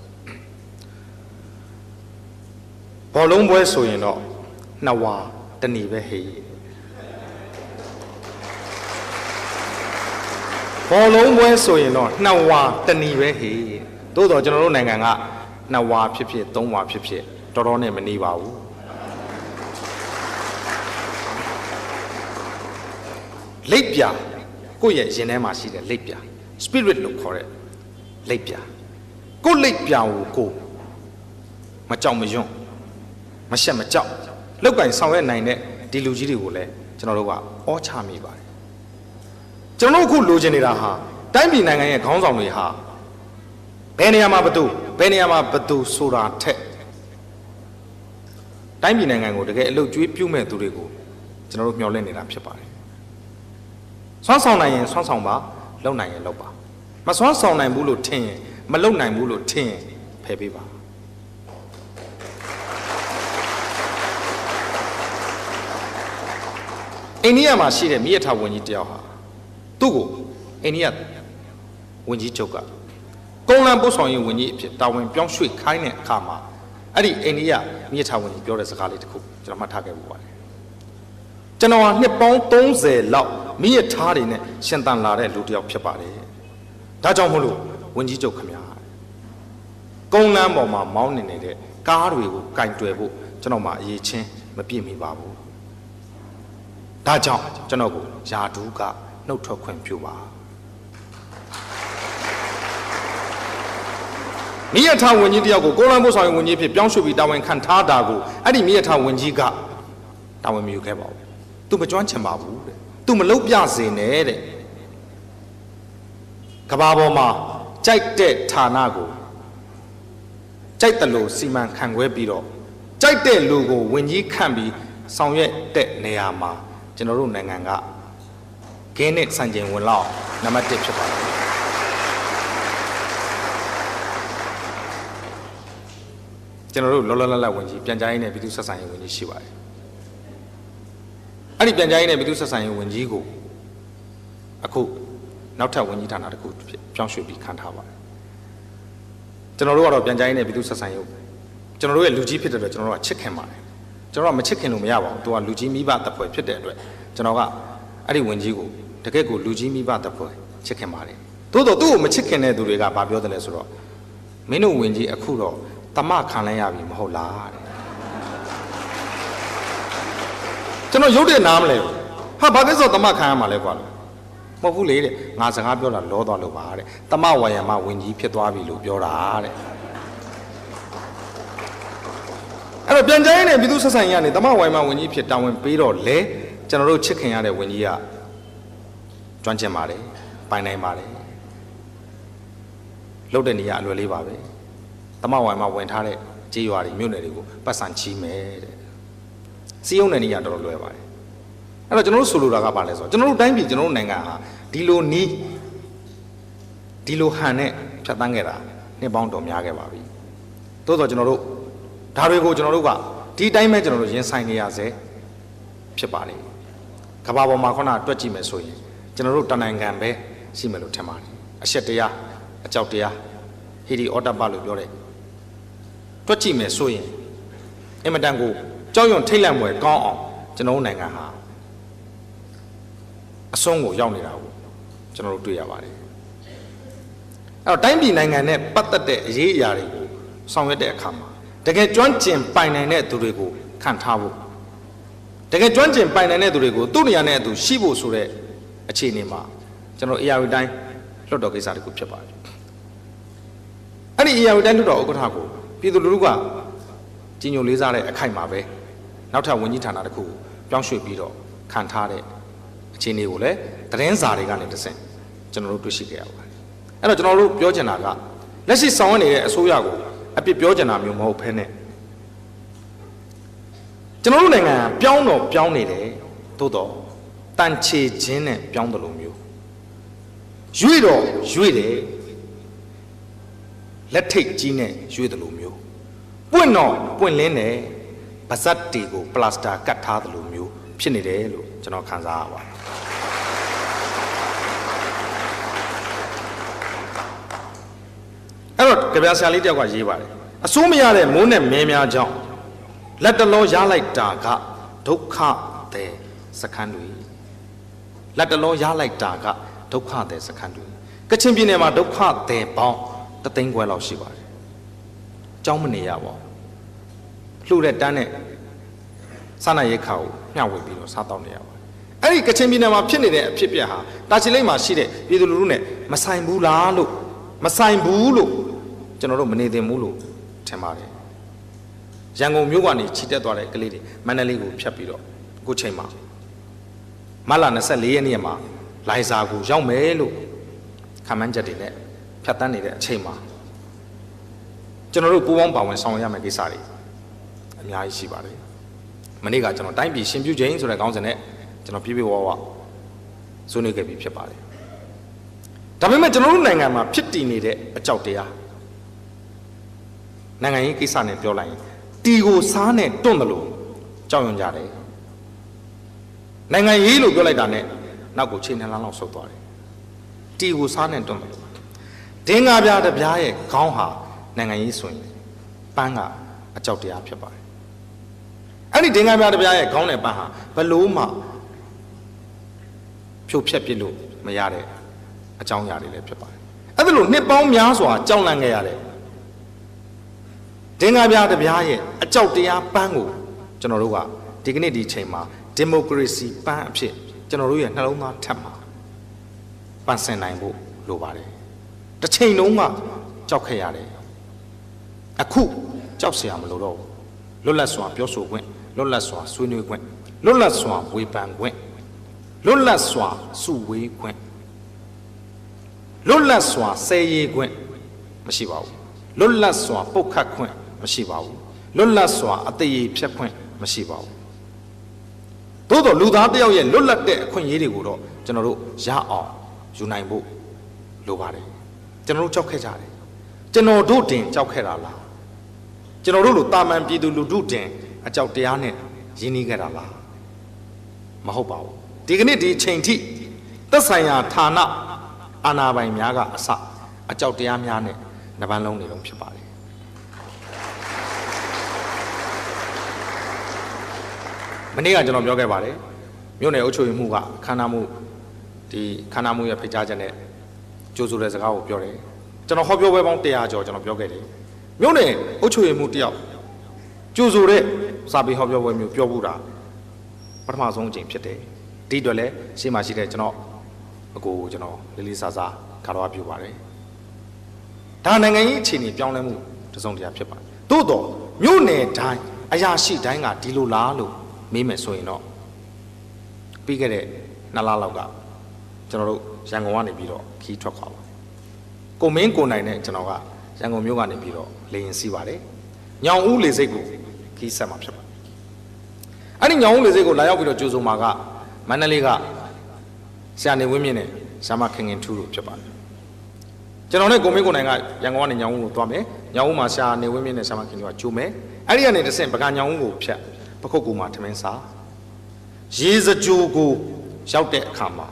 ဘောလုံးပွဲဆိုရင်တော့နှစ်ဝါတဏီပဲဟေးဘောလုံးပွဲဆိုရင်တော့နှစ်ဝါတဏီပဲဟေးသို့တော့ကျွန်တော်တို့နိုင်ငံကနှစ်ဝါဖြစ်ဖြစ်သုံးဝါဖြစ်ဖြစ်တော်တော်နဲ့မနေပါဘူး လိပ်ပြာကိုယ့်ရဲ့ရင်ထဲမှာရှိတဲ့လိပ်ပြာ spirit လို့ခေါ်တဲ့လိပ်ပြာကိုယ့်လိပ်ပြာကိုမကြောက်မရွံ့မရှက်မကြောက်လောက်ကင်ဆောင်ရွက်နိုင်တဲ့ဒီလူကြီးတွေကိုလည်းကျွန်တော်တို့ကအောချမိပါတယ်ကျွန်တော်တို့အခုလိုချင်နေတာဟာတိုင်းပြည်နိုင်ငံရဲ့ခေါင်းဆောင်တွေဟာဘယ်နေရာမှာဘသူဆိုတာထက်တိုင်းပြည်နိုင်ငံကိုတကယ်အလုပ်ကျွေးပြုမဲ့သူတွေကိုကျွန်တော်တို့မျှော်လင့်နေတာဖြစ်ပါတယ်ဆွမ်းဆောင်နိုင်ရင်ဆွမ်းဆောင်ပါလုပ်နိုင်ရင်လုပ်ပါမဆွမ်းဆောင်နိုင်ဘူးလို့ထင်ရင်မလုပ်နိုင်ဘူးလို့ထင်ရင်ဖယ်ပေးပါအိန္ဒိယမှာရှိတဲ့မိရထားဝန်ကြီးတယောက်ဟာသူ့ကိုအိန္ဒိယဝန်ကြီးချုပ်ကကုန်းလမ်းပို့ဆောင်ရေးဝန်ကြီးအဖြစ်တာဝန်ပြောင်းရွှေ့ခိုင်းတဲ့အခါမှာအဲ့ဒီအိန္ဒိယမိရထားဝန်ကြီးပြောတဲ့စကားလေးတစ်ခုကျွန်တော်မှတ်ထားခဲ့ပူပါတယ်ကျွန်တော်ဟာနှစ်ပေါင်း30လောက်မိရထားတွေနဲ့ရှင်သန်လာတဲ့လူတစ်ယောက်ဖြစ်ပါတယ်ဒါကြောင့်မို့လို့ဝန်ကြီးချုပ်ခင်ဗျာကုန်းလမ်းပေါ်မှာမောင်းနေတဲ့ကားတွေကိုကင်တွယ်ဖို့ကျွန်တော်မှအရေးချင်းမပြည့်မီပါဘူးဒါကြောင့်ကျွန်တော်ကိုယာဒူးကနှုတ်ထွက်ခွင့်ပြုပါမိရထားဝန်ကြီးတယောက်ကိုကိုလံပို့ဆောင်ရေးဝန်ကြီးဖြစ်ပြောင်းရွှေ့ပြီးတာဝန်ခံထားတာကိုအဲ့ဒီမိရထားဝန်ကြီးကတာဝန်မယူခဲ့ပါဘူးသူမကျွမ်းချင်ပါဘူးတဲ့သူမလုပ်ပြစေနဲ့တဲ့ကဘာပေါ်မှာကြိုက်တဲ့ဌာနကိုကြိုက်တယ်လို့စီမံခန့်ခွဲပြီးတော့ကြိုက်တဲ့လူကိုဝန်ကြီးခန့်ပြီးဆောင်ရွက်တဲ့နေရာမှာကျွန်တော်တို့နိုင်ငံကဂင်းနဲ့စံချိန်ဝင်လောက်နံပါတ်1ဖြစ်ပါတယ်ကျွန်တော်တို့လောလောလတ်လတ်ဝင်ကြီးပြန်ကြားရေးနဲ့ပြည်သူ့ဆက်ဆံရေးဝင်ကြီးရှိပါတယ်အဲ့ဒီပြန်ကြားရေးနဲ့ပြည်သူ့ဆက်ဆံရေးဝင်ကြီးကိုအခုနောက်ထပ်ဝင်ကြီးဌာနတစ်ခုပြောင်းရွှေ့ပြီးခန့်ထားပါတယ်ကျွန်တော်တို့ကတော့ပြန်ကြားရေးနဲ့ပြည်သူ့ဆက်ဆံရေးကျွန်တော်တို့ရဲ့လူကြီးဖြစ်တဲ့အတွက်ကျွန်တော်တို့ကချစ်ခင်ပါတယ်ကျွန်တော်ကမချစ်ခင်လို့မရပါဘူးသူကလူကြီးမိဘတပ်ဖွဲ့ဖြစ်တဲ့အတွက်ကျွန်တော်ကအဲ့ဒီဝင်ကြီးကိုတကယ့်ကိုလူကြီးမိဘတပ်ဖွဲ့ချစ်ခင်ပါတယ်သို့တော့သူ့ကိုမချစ်ခင်တဲ့သူတွေကဘာပြောတယ်လဲဆိုတော့မင်းတို့ဝင်ကြီးအခုတော့တမခံလိုက်ရပြီမဟုတ်လားတဲ့ကျွန်တော်ရုပ်တဲ့နားမလဲဟာဘာကိစ္စတမခံရမှာလဲကွာမဟုတ်ဘူးလေတဲ့ငါစကားပြောတာလောသွားလို့ပါတဲ့တမဝါယံမဝင်ကြီးဖြစ်သွားပြီလို့ပြောတာတဲ့အဲ့တော့ပြန်ကြရင်လည်းပြည်သူဆက်ဆံရေးကနေတမဝါယံမဝင်ကြီးဖြစ်တာဝန်ပေးတော့လေကျွန်တော်တို့ချစ်ခင်ရတဲ့ဝင်ကြီးကကျွမ်းကျင်ပါတယ်ပိုင်နိုင်ပါတယ်လှုပ်တဲ့နေရာအလွယ်လေးပါပဲတမဝိုင်မှာဝင်ထားတဲ့ကြေးရွာတွေမြို့နယ်တွေကိုပတ်စံချီးမယ်တဲ့စီးရုံးတဲ့နေရာတော်တော်လွယ်ပါတယ်အဲ့တော့ကျွန်တော်တို့ဆိုလိုတာကဘာလဲဆိုတော့ကျွန်တော်တို့တိုင်းပြည်ကျွန်တော်တို့နိုင်ငံဟာဒီလိုနီးဒီလိုဟန်နဲ့ဖြတ်သန်းခဲ့တာနှစ်ပေါင်းတော်များခဲ့ပါပြီသို့တော့ကျွန်တော်တို့ဒါတွေကိုကျွန်တော်တို့ကဒီတိုင်းပဲကျွန်တော်တို့ရင်ဆိုင်နေရစေဖြစ်ပါလေကဘာပေါ်မှာခုနတွက်ကြည့်မယ်ဆိုရင်ကျွန်တော်တို့တနိုင်ငံပဲရှိမယ်လို့ထင်ပါတယ်အရှက်တရားအကြောက်တရားဟီဒီအော်တပလို့ပြောတယ်တွက်ကြည့်မယ်ဆိုရင်အင်မတန်ကိုကြောက်ရွံ့ထိတ်လန့်ဖွယ်ကောင်းအောင်ကျွန်တော်တို့နိုင်ငံဟာအဆုံးကိုရောက်နေတာကိုကျွန်တော်တို့တွေ့ရပါတယ်အဲ့တော့တိုင်းပြည်နိုင်ငံနဲ့ပတ်သက်တဲ့အရေးအရာတွေကိုဆောင်ရွက်တဲ့အခါမှာတကယ်ကျွမ်းကျင်ပိုင်နိုင်တဲ့သူတွေကိုခန့်ထားဖို့တကယ်ကျွမ်းကျင်ပိုင်နိုင်တဲ့သူတွေကိုသူ့နေရာနဲ့အတူရှိဖို့ဆိုတဲ့အခြေအနေမှာကျွန်တော် AR တိုင်းလွှတ်တော်ကိစ္စတခုဖြစ်ပါတယ်အဲ့ဒီ AR တိုင်းလွှတ်တော်ဥက္ကဋ္ဌကိုပြည်သူလူထုကကြီးညိုလေးစားတဲ့အခိုက်မှာပဲနောက်ထပ်ဝန်ကြီးဌာနတစ်ခုပြောင်းရွှေ့ပြီးတော့ခံထားတဲ့အခြေအနေကိုလည်းသတင်းစာတွေကနေတဆင့်ကျွန်တော်တို့တွေ့ရှိခဲ့ရပါတယ်အဲ့တော့ကျွန်တော်တို့ပြောချင်တာကလက်ရှိဆောင်ရွက်နေတဲ့အစိုးရကိုအပြစ်ပြောချင်တာမျိုးမဟုတ်ဘဲနဲ့ကျွန်တော်တို့နိုင်ငံပြောင်းတော့ပြောင်းနေတယ်သို့တော့တန်ချေခြင်းနဲ့ပြောင်းတယ်လို့မျိုးရွေ့တော့ရွေ့တယ်လက်ထိတ်ကြီးနဲ့ရွေ့တယ်လို့မျိုးပွင့်တော့ပွင့်လင်းတယ်ပါဇက်တွေကိုပလတ်စတာကတ်ထားတယ်လို့မျိုးဖြစ်နေတယ်လို့ကျွန်တော်ခံစားရပါတယ်အဲ့တော့ကြပြဆရာလေးတယောက်ကရေးပါတယ်အစိုးမရတဲ့မိုးနဲ့မဲများကြောင့်လက်တလောရလိုက်တာကဒုက္ခတဲ့စခန်းတွေလက်တလောရလိုက်တာကဒုက္ခတဲ့စခန်းတွေကချင်ပြည်နယ်မှာဒုက္ခတဲ့ပေါင်း3သိန်းခွဲလောက်ရှိပါတယ်ကြောင်းမနေရပါဘူးလှူတဲ့တန်းနဲ့စားနပ်ရိက္ခာကိုမျှဝေပြီးတော့စားတောက်နေရပါတယ်အဲ့ဒီ ဒီကချင်ပြည်နယ်မှာဖြစ်နေတဲ့အဖြစ်အပျက်ဟာတာချီလိတ်မှာရှိတဲ့ပြည်သူလူထုနဲ့မဆိုင်ဘူးလားလို့မဆိုင်ဘူးလို့ကျွန်တော်တို့မနေသင့်ဘူးလို့ထင်ပါတယ်ရန်ကုန်မြို့ကနေခြိတက်သွားတဲ့ကလေးတွေမန္တလေးကိုဖြတ်ပြီးတော့အခုချိန်မှာမတ်လ24ရက်နေ့မှာလိုင်ဇာကိုရောက်မယ်လို့ခန့်မှန်းချက်တွေနဲ့ဖြတ်တန်းနေတဲ့အချိန်မှာကျွန်တော်တို့ပူးပေါင်းပါဝင်ဆောင်ရွက်ရမယ့်ကိစ္စတွေအများကြီးရှိပါတယ်မနေ့ကကျွန်တော်တိုင်းပြည်ရှင်ပြုခြင်းဆိုတဲ့ခေါင်းစဉ်နဲ့ကျွန်တော်ပြည့်ပြည့်ဝဝဆွေးနွေးခဲ့ပြီးဖြစ်ပါတယ်ဒါပေမဲ့ကျွန်တော်တို့နိုင်ငံမှာဖြစ်တည်နေတဲ့အကြောက်တရားနိုင်ငံရေးကိစ္စနဲ့ပြောလိုက်ရင်တီကိုစားနဲ့တွန့်တယ်လို့ကြောက်ရွံ့ကြတယ်နိုင်ငံရေးလို့ပြောလိုက်တာနဲ့နောက်ကိုချိန်နှလန်းလောက်ဆုတ်သွားတယ်တီကိုစားနဲ့တွန့်တယ်လို့ဒင်းငါပြားတစ်ပြားရဲ့ခေါင်းဟာနိုင်ငံရေးဆိုရင်ပန်းကအကြောက်တရားဖြစ်ပါတယ်အဲ့ဒီဒင်းငါပြားတစ်ပြားရဲ့ခေါင်းနဲ့ပန်းဟာဘလို့မှဖြိုဖျက်ပစ်လို့မရတဲ့အကြောင်းအရာတွေလည်းဖြစ်ပါတယ်အဲ့ဒါလို့နှစ်ပေါင်းများစွာကြောက်လန့်ခဲ့ရတဲ့ဒင်းငါပြားတစ်ပြားရဲ့အကြောက်တရားပန်းကိုကျွန်တော်တို့ကဒီကနေ့ဒီချိန်မှာဒီမိုကရေစီပန်းအဖြစ်ကျွန်တော်တို့ရဲ့နှလုံးသားထက်မှာပန်းဆင်နိုင်ဖို့လိုပါတယ်တစ်ချိန်လုံးကကြောက်ခဲ့ရတယ်အခုကြောက်เสียမလို့တော့လွတ်လပ်စွာပြောဆိုခွင့်လွတ်လပ်စွာဆွေးနွေးခွင့်လွတ်လပ်စွာဝေဖန်ခွင့်လွတ်လပ်စွာစုဝေးခွင့်လွတ်လပ်စွာဆဲရေးခွင့်မရှိပါဘူးလွတ်လပ်စွာပုတ်ခတ်ခွင့်မရှိပါဘူးလွတ်လပ်စွာအသေးဖြတ်ခွင့်မရှိပါဘူးသို့တော်လူသားတစ်ယောက်ရဲ့လွတ်လပ်တဲ့အခွင့်အရေးတွေကိုတော့ကျွန်တော်တို့ရအောင်ယူနိုင်ဖို့လိုပါတယ်ကျွန်တော်တို့ကြောက်ခဲ့ကြတယ်ကျွန်တော်တို့တင်ကြောက်ခဲ့တာလားကျွန်တော်တို့လိုတာမန်ပြည်သူလူထုတင်အကြောက်တရားနဲ့ရင်းနှီးခဲ့တာလားမဟုတ်ပါဘူးဒီကနေ့ဒီအချိန်ထိသက်ဆိုင်ရာဌာနအာဏာပိုင်များကအစအကြောက်တရားများနဲ့နှပန်းလုံးနေလုံးဖြစ်ပါတယ်မနေ့ကကျွန်တော်ပြောခဲ့ပါတယ်မြို့နယ်အုပ်ချုပ်ရေးမှူးကခန္ဓာမှုဒီခန္ဓာမှုရဲ့ဖိတ်ကြားချက်နဲ့ကြိုးဆိုတဲ့စကားကိုပြောတယ်ကျွန်တော်ဟောပြောပွဲပေါင်း100ကျော်ကျွန်တော်ပြောခဲ့တယ်မြို့နယ်အုပ်ချုပ်ရေးမှူးတယောက်ကြိုးဆိုတဲ့စာပေဟောပြောပွဲမျိုးပြောဖို့တာပထမဆုံးအကြိမ်ဖြစ်တယ်ဒီအတွက်လည်းရှေ့မှာရှိတဲ့ကျွန်တော်အကိုကျွန်တော်လေးလေးစားစားခါတော်ပြုပါတယ်ဒါနိုင်ငံရေးအခြေအနေပြောင်းလဲမှုတစုံတရာဖြစ်ပါတယ်သို့တော့မြို့နယ်တိုင်းအရာရှိတိုင်းကဒီလိုလားလို့မေးမယ်ဆိုရင်တော့ပြီးခဲ့တဲ့2လလောက်ကကျွန်တော်တို့ရန်ကုန်ကနေပြီးတော့ခီးထွက်ခွာပါကိုမင်းကိုနိုင်နဲ့ကျွန်တော်ကရန်ကုန်မြို့ကနေပြီးတော့လေရင်စီးပါတယ်ညောင်ဦးလေစိတ်ကိုခီးဆက်မှာဖြစ်ပါတယ်အဲ့ဒီညောင်ဦးလေစိတ်ကိုလာရောက်ပြီးတော့ကြိုးစုံမှာကမန္တလေးကဆရာနေဝင်းမြင့်နဲ့ဆရာမခင်ခင်ထူးတို့ဖြစ်ပါတယ်ကျွန်တော်နဲ့ကိုမင်းကိုနိုင်ကရန်ကုန်ကနေညောင်ဦးကိုသွားမယ်ညောင်ဦးမှာဆရာနေဝင်းမြင့်နဲ့ဆရာမခင်ထူးကကျိုးမယ်အဲ့ဒီကနေတဆင့်ပကညောင်ဦးကိုဖြတ်ပခုတ်ကူမှာထမင်းစားရေစကြိုကိုရောက်တဲ့အခါမှာ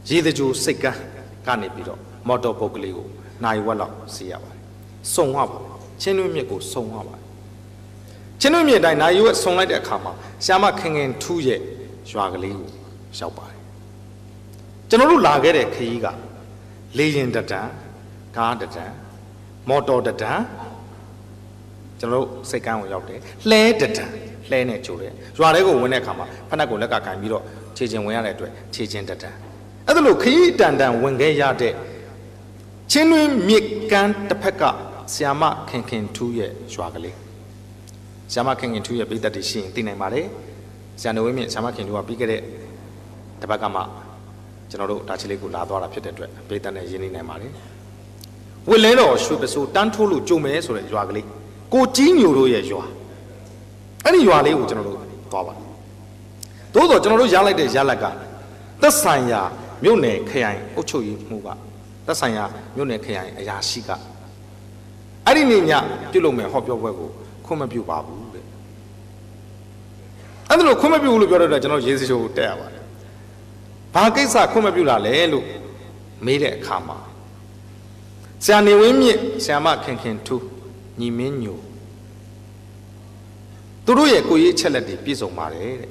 ရေစကြိုစိတ်ကန်းကနေပြီးတော့မော်တော်ပုတ်ကလေးကိုနိုင်ဝက်လောက်စီးရပါတယ်စုံရပါချင်းတွင်းမြစ်ကိုစုံရပါတယ်ချင်းတွင်းမြစ်တိုင်းနိုင်ဝက်စုံလိုက်တဲ့အခါမှာဆရာမခင်ခင်ထူးရဲ့ရွာကလေးကိုရောက်ပါတယ်ကျွန်တော်တို့လာခဲ့တဲ့ခရီးကလေရင်တတန်ကားတတန်မော်တော်တတန်ကျွန်တော်တို့စိတ်ကန်းကိုရောက်တယ်လှဲတတန်လှဲနဲ့ကြိုတယ်ရွာထဲကိုဝင်တဲ့အခါမှာဖက်နှက်ကိုလက်ကကင်ပြီးတော့ခြေချင်းဝင်ရတဲ့အတွက်ခြေချင်းတတန်အဲ့ဒါလို့ခရီးတန်တန်ဝင်ခဲ့ရတဲ့ချင်းတွင်းမြစ်ကမ်းတစ်ဖက်ကဆီယာမခင်ခင်ထူးရဲ့ရွာကလေးဆီယာမခင်ခင်ထူးရဲ့ပြည်သက်တွေရှိရင်သိနိုင်ပါတယ်ဆရာနေဝင်းမြင့်ဆီယာမခင်ထူးကပြီးခဲ့တဲ့တစ်ပတ်ကမှကျွန်တော်တို့ဒါချီလေးကိုလာသွားတာဖြစ်တဲ့အတွက်ပြည်သက်နဲ့ရင်းနှီးနိုင်ပါတယ်ဝစ်လဲတော်ရွှေပစိုးတန်းထိုးလို့ကြုံမယ်ဆိုတဲ့ရွာကလေးကိုကြီးညိုတို့ရဲ့ရွာအဲ့ဒီရွာလေးကိုကျွန်တော်တို့သွားပါသို့တော့ကျွန်တော်တို့ရလိုက်တဲ့ရလက်ကသက်ဆိုင်ရာမြို့နယ်ခရိုင်အုပ်ချုပ်ရေးမှူးကသက်ဆိုင်ရာမြို့နယ်ခရိုင်အရာရှိကအဲ့ဒီနေ့ညပြုတ်လို့မယ်ဟောပြောပွဲကိုခွင့်မပြုပါဘူးတဲ့အဲ့ဒါလို့ခွင့်မပြုဘူးလို့ပြောတဲ့အတွက်ကျွန်တော်ရေးစချိုးကိုတက်ရပါတယ်ဘာကိစ္စခွင့်မပြုတာလဲလို့မေးတဲ့အခါမှာဆရာနေဝင်းမြင့်ဆရာမခင်ခင်ထူးညီမင်းညိုသူတို့ရဲ့ကိုရေးအချက်လက်တွေပြည့်စုံပါတယ်တဲ့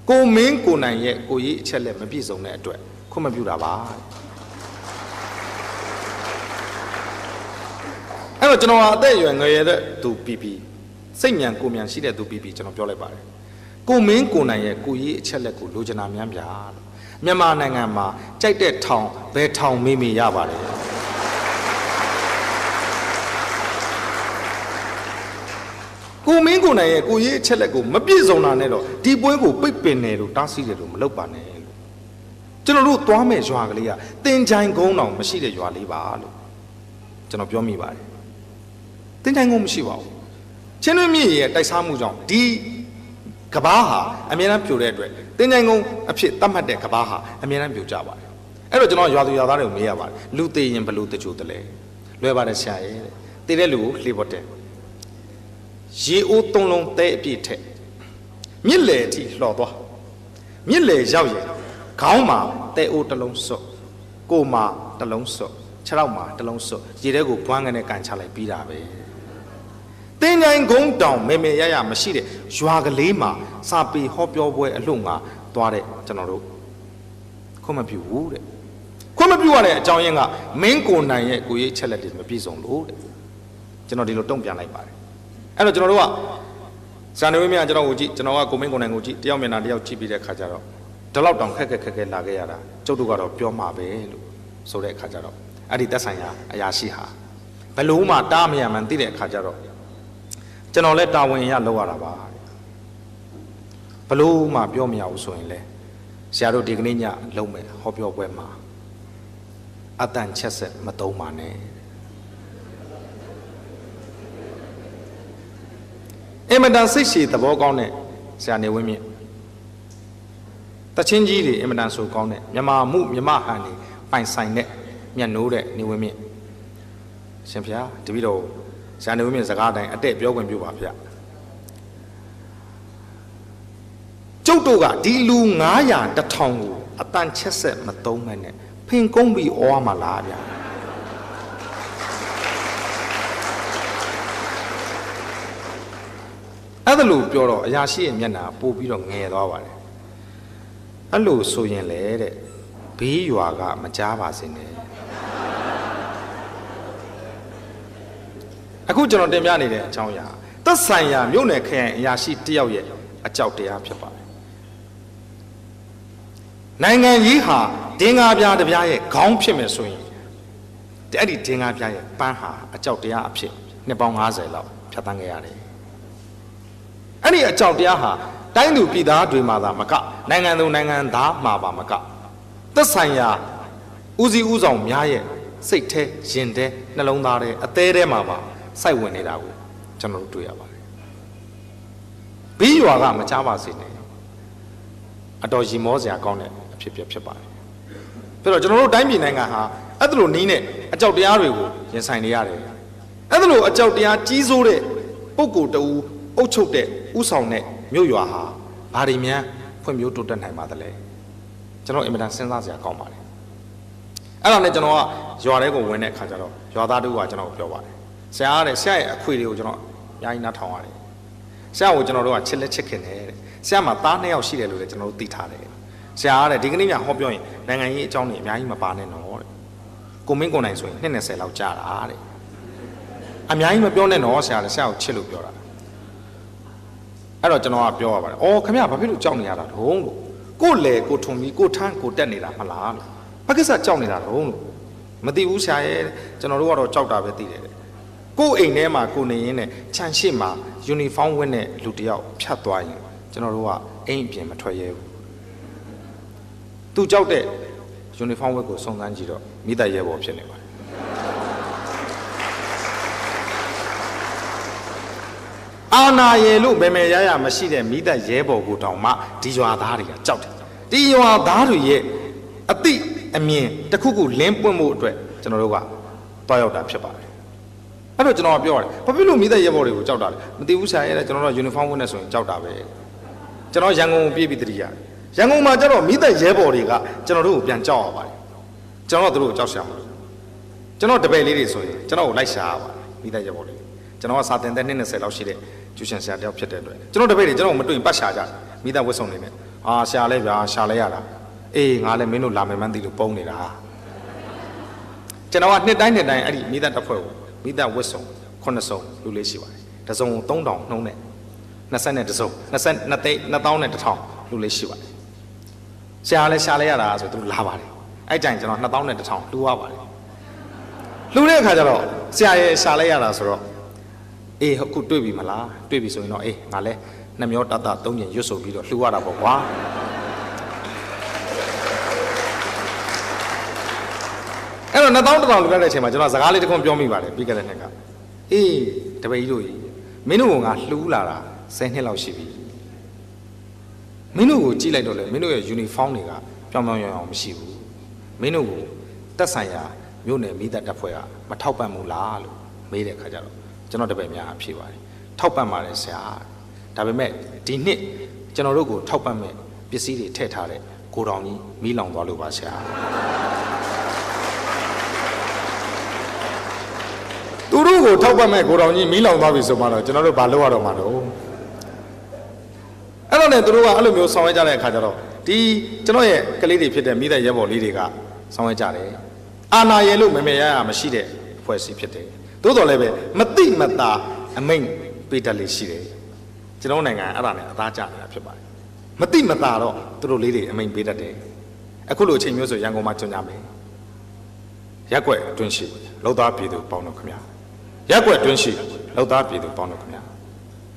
ကိုမင်းကိုနိုင်ရဲ့ကိုရေးအချက်လက်မပြည့်စုံတဲ့အတွက်ခွင့်မပြုတာပါအဲ့တော့ကျွန်တော်အသက်အရွယ်ငယ်ရတဲ့သူပြီးစိတ်မြန်ကိုမြန်ရှိတဲ့သူပြီးကျွန်တော်ပြောလိုက်ပါတယ် ကိုမင်းကိုနိုင်ရဲ့ကိုရေးအချက်လက်ကိုလိုချင်တာများပြားလို့မြန်မာနိုင်ငံမှာကြိုက်တဲ့ထောင်ဘယ်ထောင်မေးမေးရပါတယ်ကိုမင်းကိုနိုင်ရဲ့ကိုရေးအချက်လက်ကိုမပြည့်စုံတာနဲ့တော့ဒီပွဲကိုပိတ်ပင်တယ်လို့တားဆီးတယ်လို့မလုပ်ပါနဲ့လို့ကျွန်တော်တို့သွားမဲ့ရွာကလေးကတင်ချိုင်ကုန်းတော်မရှိတဲ့ရွာလေးပါလို့ကျွန်တော်ပြောမိပါတယ်တင်ချိုင်ကုန်းမရှိပါဘူးချင်းတွင်းမြစ်ရဲ့တိုက်စားမှုကြောင့်ဒီကဘာဟာအများအားပြိုတဲ့အတွက်တင်ချိုင်ကုန်းအဖြစ်သတ်မှတ်တဲ့ကဘာဟာအများအားပြိုကြပါတယ်အဲ့တော့ကျွန်တော်ရွာသူရွာသားတွေကိုမေးရပါတယ်လူသေးရင်ဘယ်လိုတချို့တလဲလွယ်ပါတယ်ဆရာရဲ့တည်တဲ့လူကိုလှေပေါ်တက်ရေအိုးသုံးလုံးတဲအပြည့်ထက်မြစ်လေအထိလှော်သွားမြစ်လေရောက်ရင်ခေါင်းမှာတဲအိုးတစ်လုံးစွတ်ကိုမှာတစ်လုံးစွတ်ခြေထောက်မှာတစ်လုံးစွတ်ရေထဲကိုဘွမ်းကနေကန်ချလိုက်ပြီးတာပဲတင်းငိုင်းကုန်းတောင်မေမေရရမရှိတဲ့ရွာကလေးမှာစာပေဟောပြောပွဲအလှငါသွားတဲ့ကျွန်တော်တို့ခွင့်မပြုဘူးတဲ့ခွင့်မပြုရတဲ့အကြောင်းရင်းကမင်းကိုနိုင်ရဲ့ကိုရေးချက်လက်တွေမပြည့်စုံလို့တဲ့ကျွန်တော်ဒီလိုတုံ့ပြန်လိုက်ပါတယ်အဲ့တော့ကျွန်တော်တို့ကဇာနေဝင်းမြကျွန်တော်ကိုကြည့်ကျွန်တော်ကကိုမင်းကိုနိုင်ကိုကြည့်တယောက်မျက်နှာတယောက်ကြည့်ပြီးတဲ့အခါကျတော့ဒီလောက်တောင်ခက်ခက်လာခဲ့ရတာကျုပ်တို့ကတော့ပြောမှာပဲလို့ဆိုတဲ့အခါကျတော့အဲ့ဒီသက်ဆိုင်ရာအရာရှိဟာဘလို့မှတားမရမှန်းသိတဲ့အခါကျတော့ကျွန်တော်လည်းတာဝန်ရလောက်ရတာပါဘလို့မှပြောမရဘူးဆိုရင်လေဆရာတို့ဒီကနေ့ညလုံးမယ်ဟောပြောပွဲမှာအတန်ချက်ဆက်မသုံးပါနဲ့အင်မတန်စိတ်ရှည်သဘောကောင်းတဲ့ဆရာနေဝင်းမြင့်တချင်းကြီးတွေအင်မတန်ဆိုကောင်းတဲ့မြမမှုမြမဟန်တွေပိုင်ဆိုင်တဲ့မျက်နှိုးတဲ့နေဝင်းမြင့်ရှင်ဖေတပည့်တော်ဆရာနေဝင်းမြင့်စကားအတိုင်းအတဲ့ပြောခွင့်ပြုပါဗျကျုပ်တို့ကဒီလူ900 1000ကိုအတန်ချက်ဆက်မသုံးမဲ့နဲ့ဖင်ကုန်းပြီးဩရမှာလားဗျအဲ့ဒါလို့ပြောတော့အရာရှိရဲ့မျက်နှာပို့ပြီးတော့ငယ်သွားပါတယ်အဲ့လိုဆိုရင်လေတဲ့ဘေးရွာကမကြားပါစေနဲ့အခုကျွန်တော်တင်ပြနေတဲ့အကြောင်းအရာသက်ဆိုင်ရာမြို့နယ်ခရိုင်အရာရှိတယောက်ရဲ့အကြောက်တရားဖြစ်ပါတယ်နိုင်ငံကြီးဟာဒင်္ဂါပြားတစ်ပြားရဲ့ခေါင်းဖြစ်မယ်ဆိုရင်အဲ့ဒီဒင်္ဂါပြားရဲ့ပန်းဟာအကြောက်တရားအဖြစ်နှစ်ပေါင်း50လောက်ဖြတ်သန်းခဲ့ရတယ်အဲ့ဒီအကြောက်တရားဟာတိုင်းသူပြည်သားတွေမှာသာမကနိုင်ငံသူနိုင်ငံသားမှာပါမကသက်ဆိုင်ရာဦးစီးဦးဆောင်များရဲ့စိတ်ထဲရင်ထဲနှလုံးသားထဲအသေးထဲမှာပါစိုက်ဝင်နေတာကိုကျွန်တော်တို့တွေ့ရပါတယ်ဘေးရွာကမချပါစေနဲ့အတော်ရီမောစရာကောင်းတဲ့အဖြစ်ဖြစ်ပါတယ်ပြီးတော့ကျွန်တော်တို့တိုင်းပြည်နိုင်ငံဟာအဲ့ဒါလိုနီးနဲ့အကြောက်တရားတွေကိုရင်ဆိုင်နေရတယ်အဲ့ဒါလိုအကြောက်တရားကြီးစိုးတဲ့ပုဂ္ဂိုလ်တူအုပ်ချုပ်တဲ့ဥဆောင်တဲ့မြို့ရွာဟာဘာတွေများဖွံ့ဖြိုးတိုးတက်နိုင်ပါသလဲကျွန်တော်အင်မတန်စဉ်းစားစရာကောင်းပါတယ်အဲ့ဒါနဲ့ကျွန်တော်ကရွာထဲကိုဝင်တဲ့အခါကျတော့ရွာသားတို့ကကျွန်တော်ကိုပြောပါတယ်ဆရာရဲ့အခွေတွေကိုကျွန်တော်အများကြီးနားထောင်ရတယ်ဆရာကိုကျွန်တော်တို့ကချစ်လက်ချစ်ခင်တယ်တဲ့ဆရာမှာသား2ယောက်ရှိတယ်လို့လည်းကျွန်တော်တို့သိထားတယ်ဆရာကဒီကနေ့ညဟောပြောရင်နိုင်ငံရေးအကြောင်းတွေအများကြီးမပါနဲ့တော့တဲ့ကိုမင်းကိုနိုင်ဆိုရင်20လောက်ကြာတာတဲ့အများကြီးမပြောနဲ့တော့ဆရာလည်းဆရာကိုချစ်လို့ပြောတာအဲ့တော့ကျွန်တော်ကပြောရပါတယ်။အော်ခင်ဗျာဘာဖြစ်လို့ကြောက်နေရတာတုံးလို့ကို့လေကိုထုံပြီးကိုထန်းကိုတက်နေတာမလားလို့ဘာကိစ္စကြောက်နေတာတုံးလို့မသိဘူးဆရာရဲ့ကျွန်တော်တို့ကတော့ကြောက်တာပဲသိတယ်ကို့အိမ်ထဲမှာကိုနေရင်းနဲ့ခြံရှိမှာယူနီဖောင်းဝတ်တဲ့လူတယောက်ဖြတ်သွားရင်ကျွန်တော်တို့ကအိမ်အပြင်မထွက်ရဲဘူးသူကြောက်တဲ့ယူနီဖောင်းဝတ်ကိုစုံစမ်းကြည့်တော့မိသားရဲဘော်ဖြစ်နေပါတယ်အာနာယေလို့မေမေရရမရှိတဲ့မိသက်ရဲဘော်ကိုတောင်မှဒီရွာသားတွေကကြောက်တယ်ဒီရွာသားတွေရဲ့အတိအမြင်တစ်ခုခုလင်းပွင့်မှုအတွက်ကျွန်တော်တို့ကတွားရောက်တာဖြစ်ပါတယ်အဲ့တော့ကျွန်တော်ကပြောရတယ်ဘာဖြစ်လို့မိသက်ရဲဘော်တွေကိုကြောက်တာလဲမသိဘူးဆရာရဲ့ကျွန်တော်တို့ယူနီဖောင်းဝတ်နေဆိုရင်ကြောက်တာပဲကျွန်တော်ရန်ကုန်ကိုပြေးပြီးတတိယရန်ကုန်မှာကျတော့မိသက်ရဲဘော်တွေကကျွန်တော်တို့ကိုပြန်ကြောက်ရပါတယ်ကျွန်တော်တို့ကိုကြောက်ရှာမှာကျွန်တော်တပည့်လေးတွေဆိုရင်ကျွန်တော်ကိုလိုက်ရှာရပါတယ်မိသက်ရဲဘော်တွေကျွန်တော်ကစာတင်တဲ့20လောက်ရှိတဲ့ကျူရှင်ဆရာတယောက်ဖြစ်တဲ့အတွက်ကျွန်တော်တပည့်တွေကျွန်တော်မတွေ့ပတ်ရှာကြမိသားဝတ်စုံနေနဲ့ဟာဆရာလဲဗျာရှာလဲရတာအေးငါလည်းမင်းတို့လာမယ်မှန်းသိလို့ပုံနေတာကျွန်တော်ကနှစ်တိုင်းအဲ့ဒီမိသားတစ်ဖွဲ့ကိုမိသားဝတ်စုံ9စုံလူလေးရှိပါတယ်တစ်စုံ3000နှုံးနဲ့ 20နဲ့တစုံ22သိန်း2000နဲ့1000လူလေးရှိပါတယ်ဆရာလည်းရှာလဲရတာဆိုသူလာပါတယ်အဲ့ကြိုင်ကျွန်တော်2000နဲ့1000လှူရပါတယ်လှူတဲ့အခါကျတော့ဆရာရဲ့ရှာလဲရတာဆိုတော့အေးဟုတ်ခုတွေ့ပြီမလားတွေ့ပြီဆိုရင်တော့အေးငါလဲနှမျောတတ3ကျင်ရွတ်ဆိုပြီးတော့လှူရတာပေါ့ကွာအဲ့တော့2000တောင်လူရတဲ့အချိန်မှာကျွန်တော်စကားလေးတစ်ခုပြောမိပါတယ်ပြီးခဲ့တဲ့နှစ်ကအေးတပည့်ကြီးတို့မင်းတို့ကငါလှူလာတာ10နှစ်လောက်ရှိပြီမင်းတို့ကိုကြည့်လိုက်တော့လေမင်းတို့ရဲ့ uniform တွေကပြောင်းပြောင်းရောင်ရောင်မရှိဘူးမင်းတို့ကိုတက်ဆိုင်ရာမြို့နယ်မိသက်တပ်ဖွဲ့ကမထောက်ပံ့ဘူးလားလို့မေးတဲ့ခါကျတော့ကျွန်တော်တပည့်များဖြေပါတယ်ထောက်ပံ့ပါတယ်ဆရာဒါပေမဲ့ဒီနှစ်ကျွန်တော်တို့ကိုထောက်ပံ့မဲ့ပစ္စည်းတွေထည့်ထားတဲ့ကိုတော်ကြီးမီးလောင်သွားလို့ပါဆရာသူတို့ကိုထောက်ပံ့မဲ့ကိုတော်ကြီးမီးလောင်သွားပြီဆိုမှတော့ကျွန်တော်တို့ဘာလုပ်ရတော့မှာတော့အဲ့တော့လည်းသူတို့ကအဲ့လိုမျိုးဆောင်ရွက်ကြတဲ့အခါကျတော့ဒီကျွန်တော်ရဲ့ကလေးတွေဖြစ်တဲ့မိသက်ရဲဘော်လေးတွေကဆောင်ရွက်ကြတယ်အာနာရဲလို့မမေရရမရှိတဲ့အဖွဲ့အစည်းဖြစ်တယ်သို့တော်လည်းပဲမတိမတာအမိန့်ပေးတတ်လေးရှိတယ်ကျွန်တော်နိုင်ငံအဲ့ဒါနဲ့အသားကျနေတာဖြစ်ပါတယ်မတိမတာတော့သူတို့လေးတွေအမိန့်ပေးတတ်တယ်အခုလိုအချိန်မျိုးဆိုရန်ကုန်မှာကြုံကြမယ်ရက်ွက်အတွင်းရှိလောက်သားပြည်သူပေါင်းတော့ခင်ဗျာရက်ွက်အတွင်းရှိလောက်သားပြည်သူပေါင်းတော့ခင်ဗျာ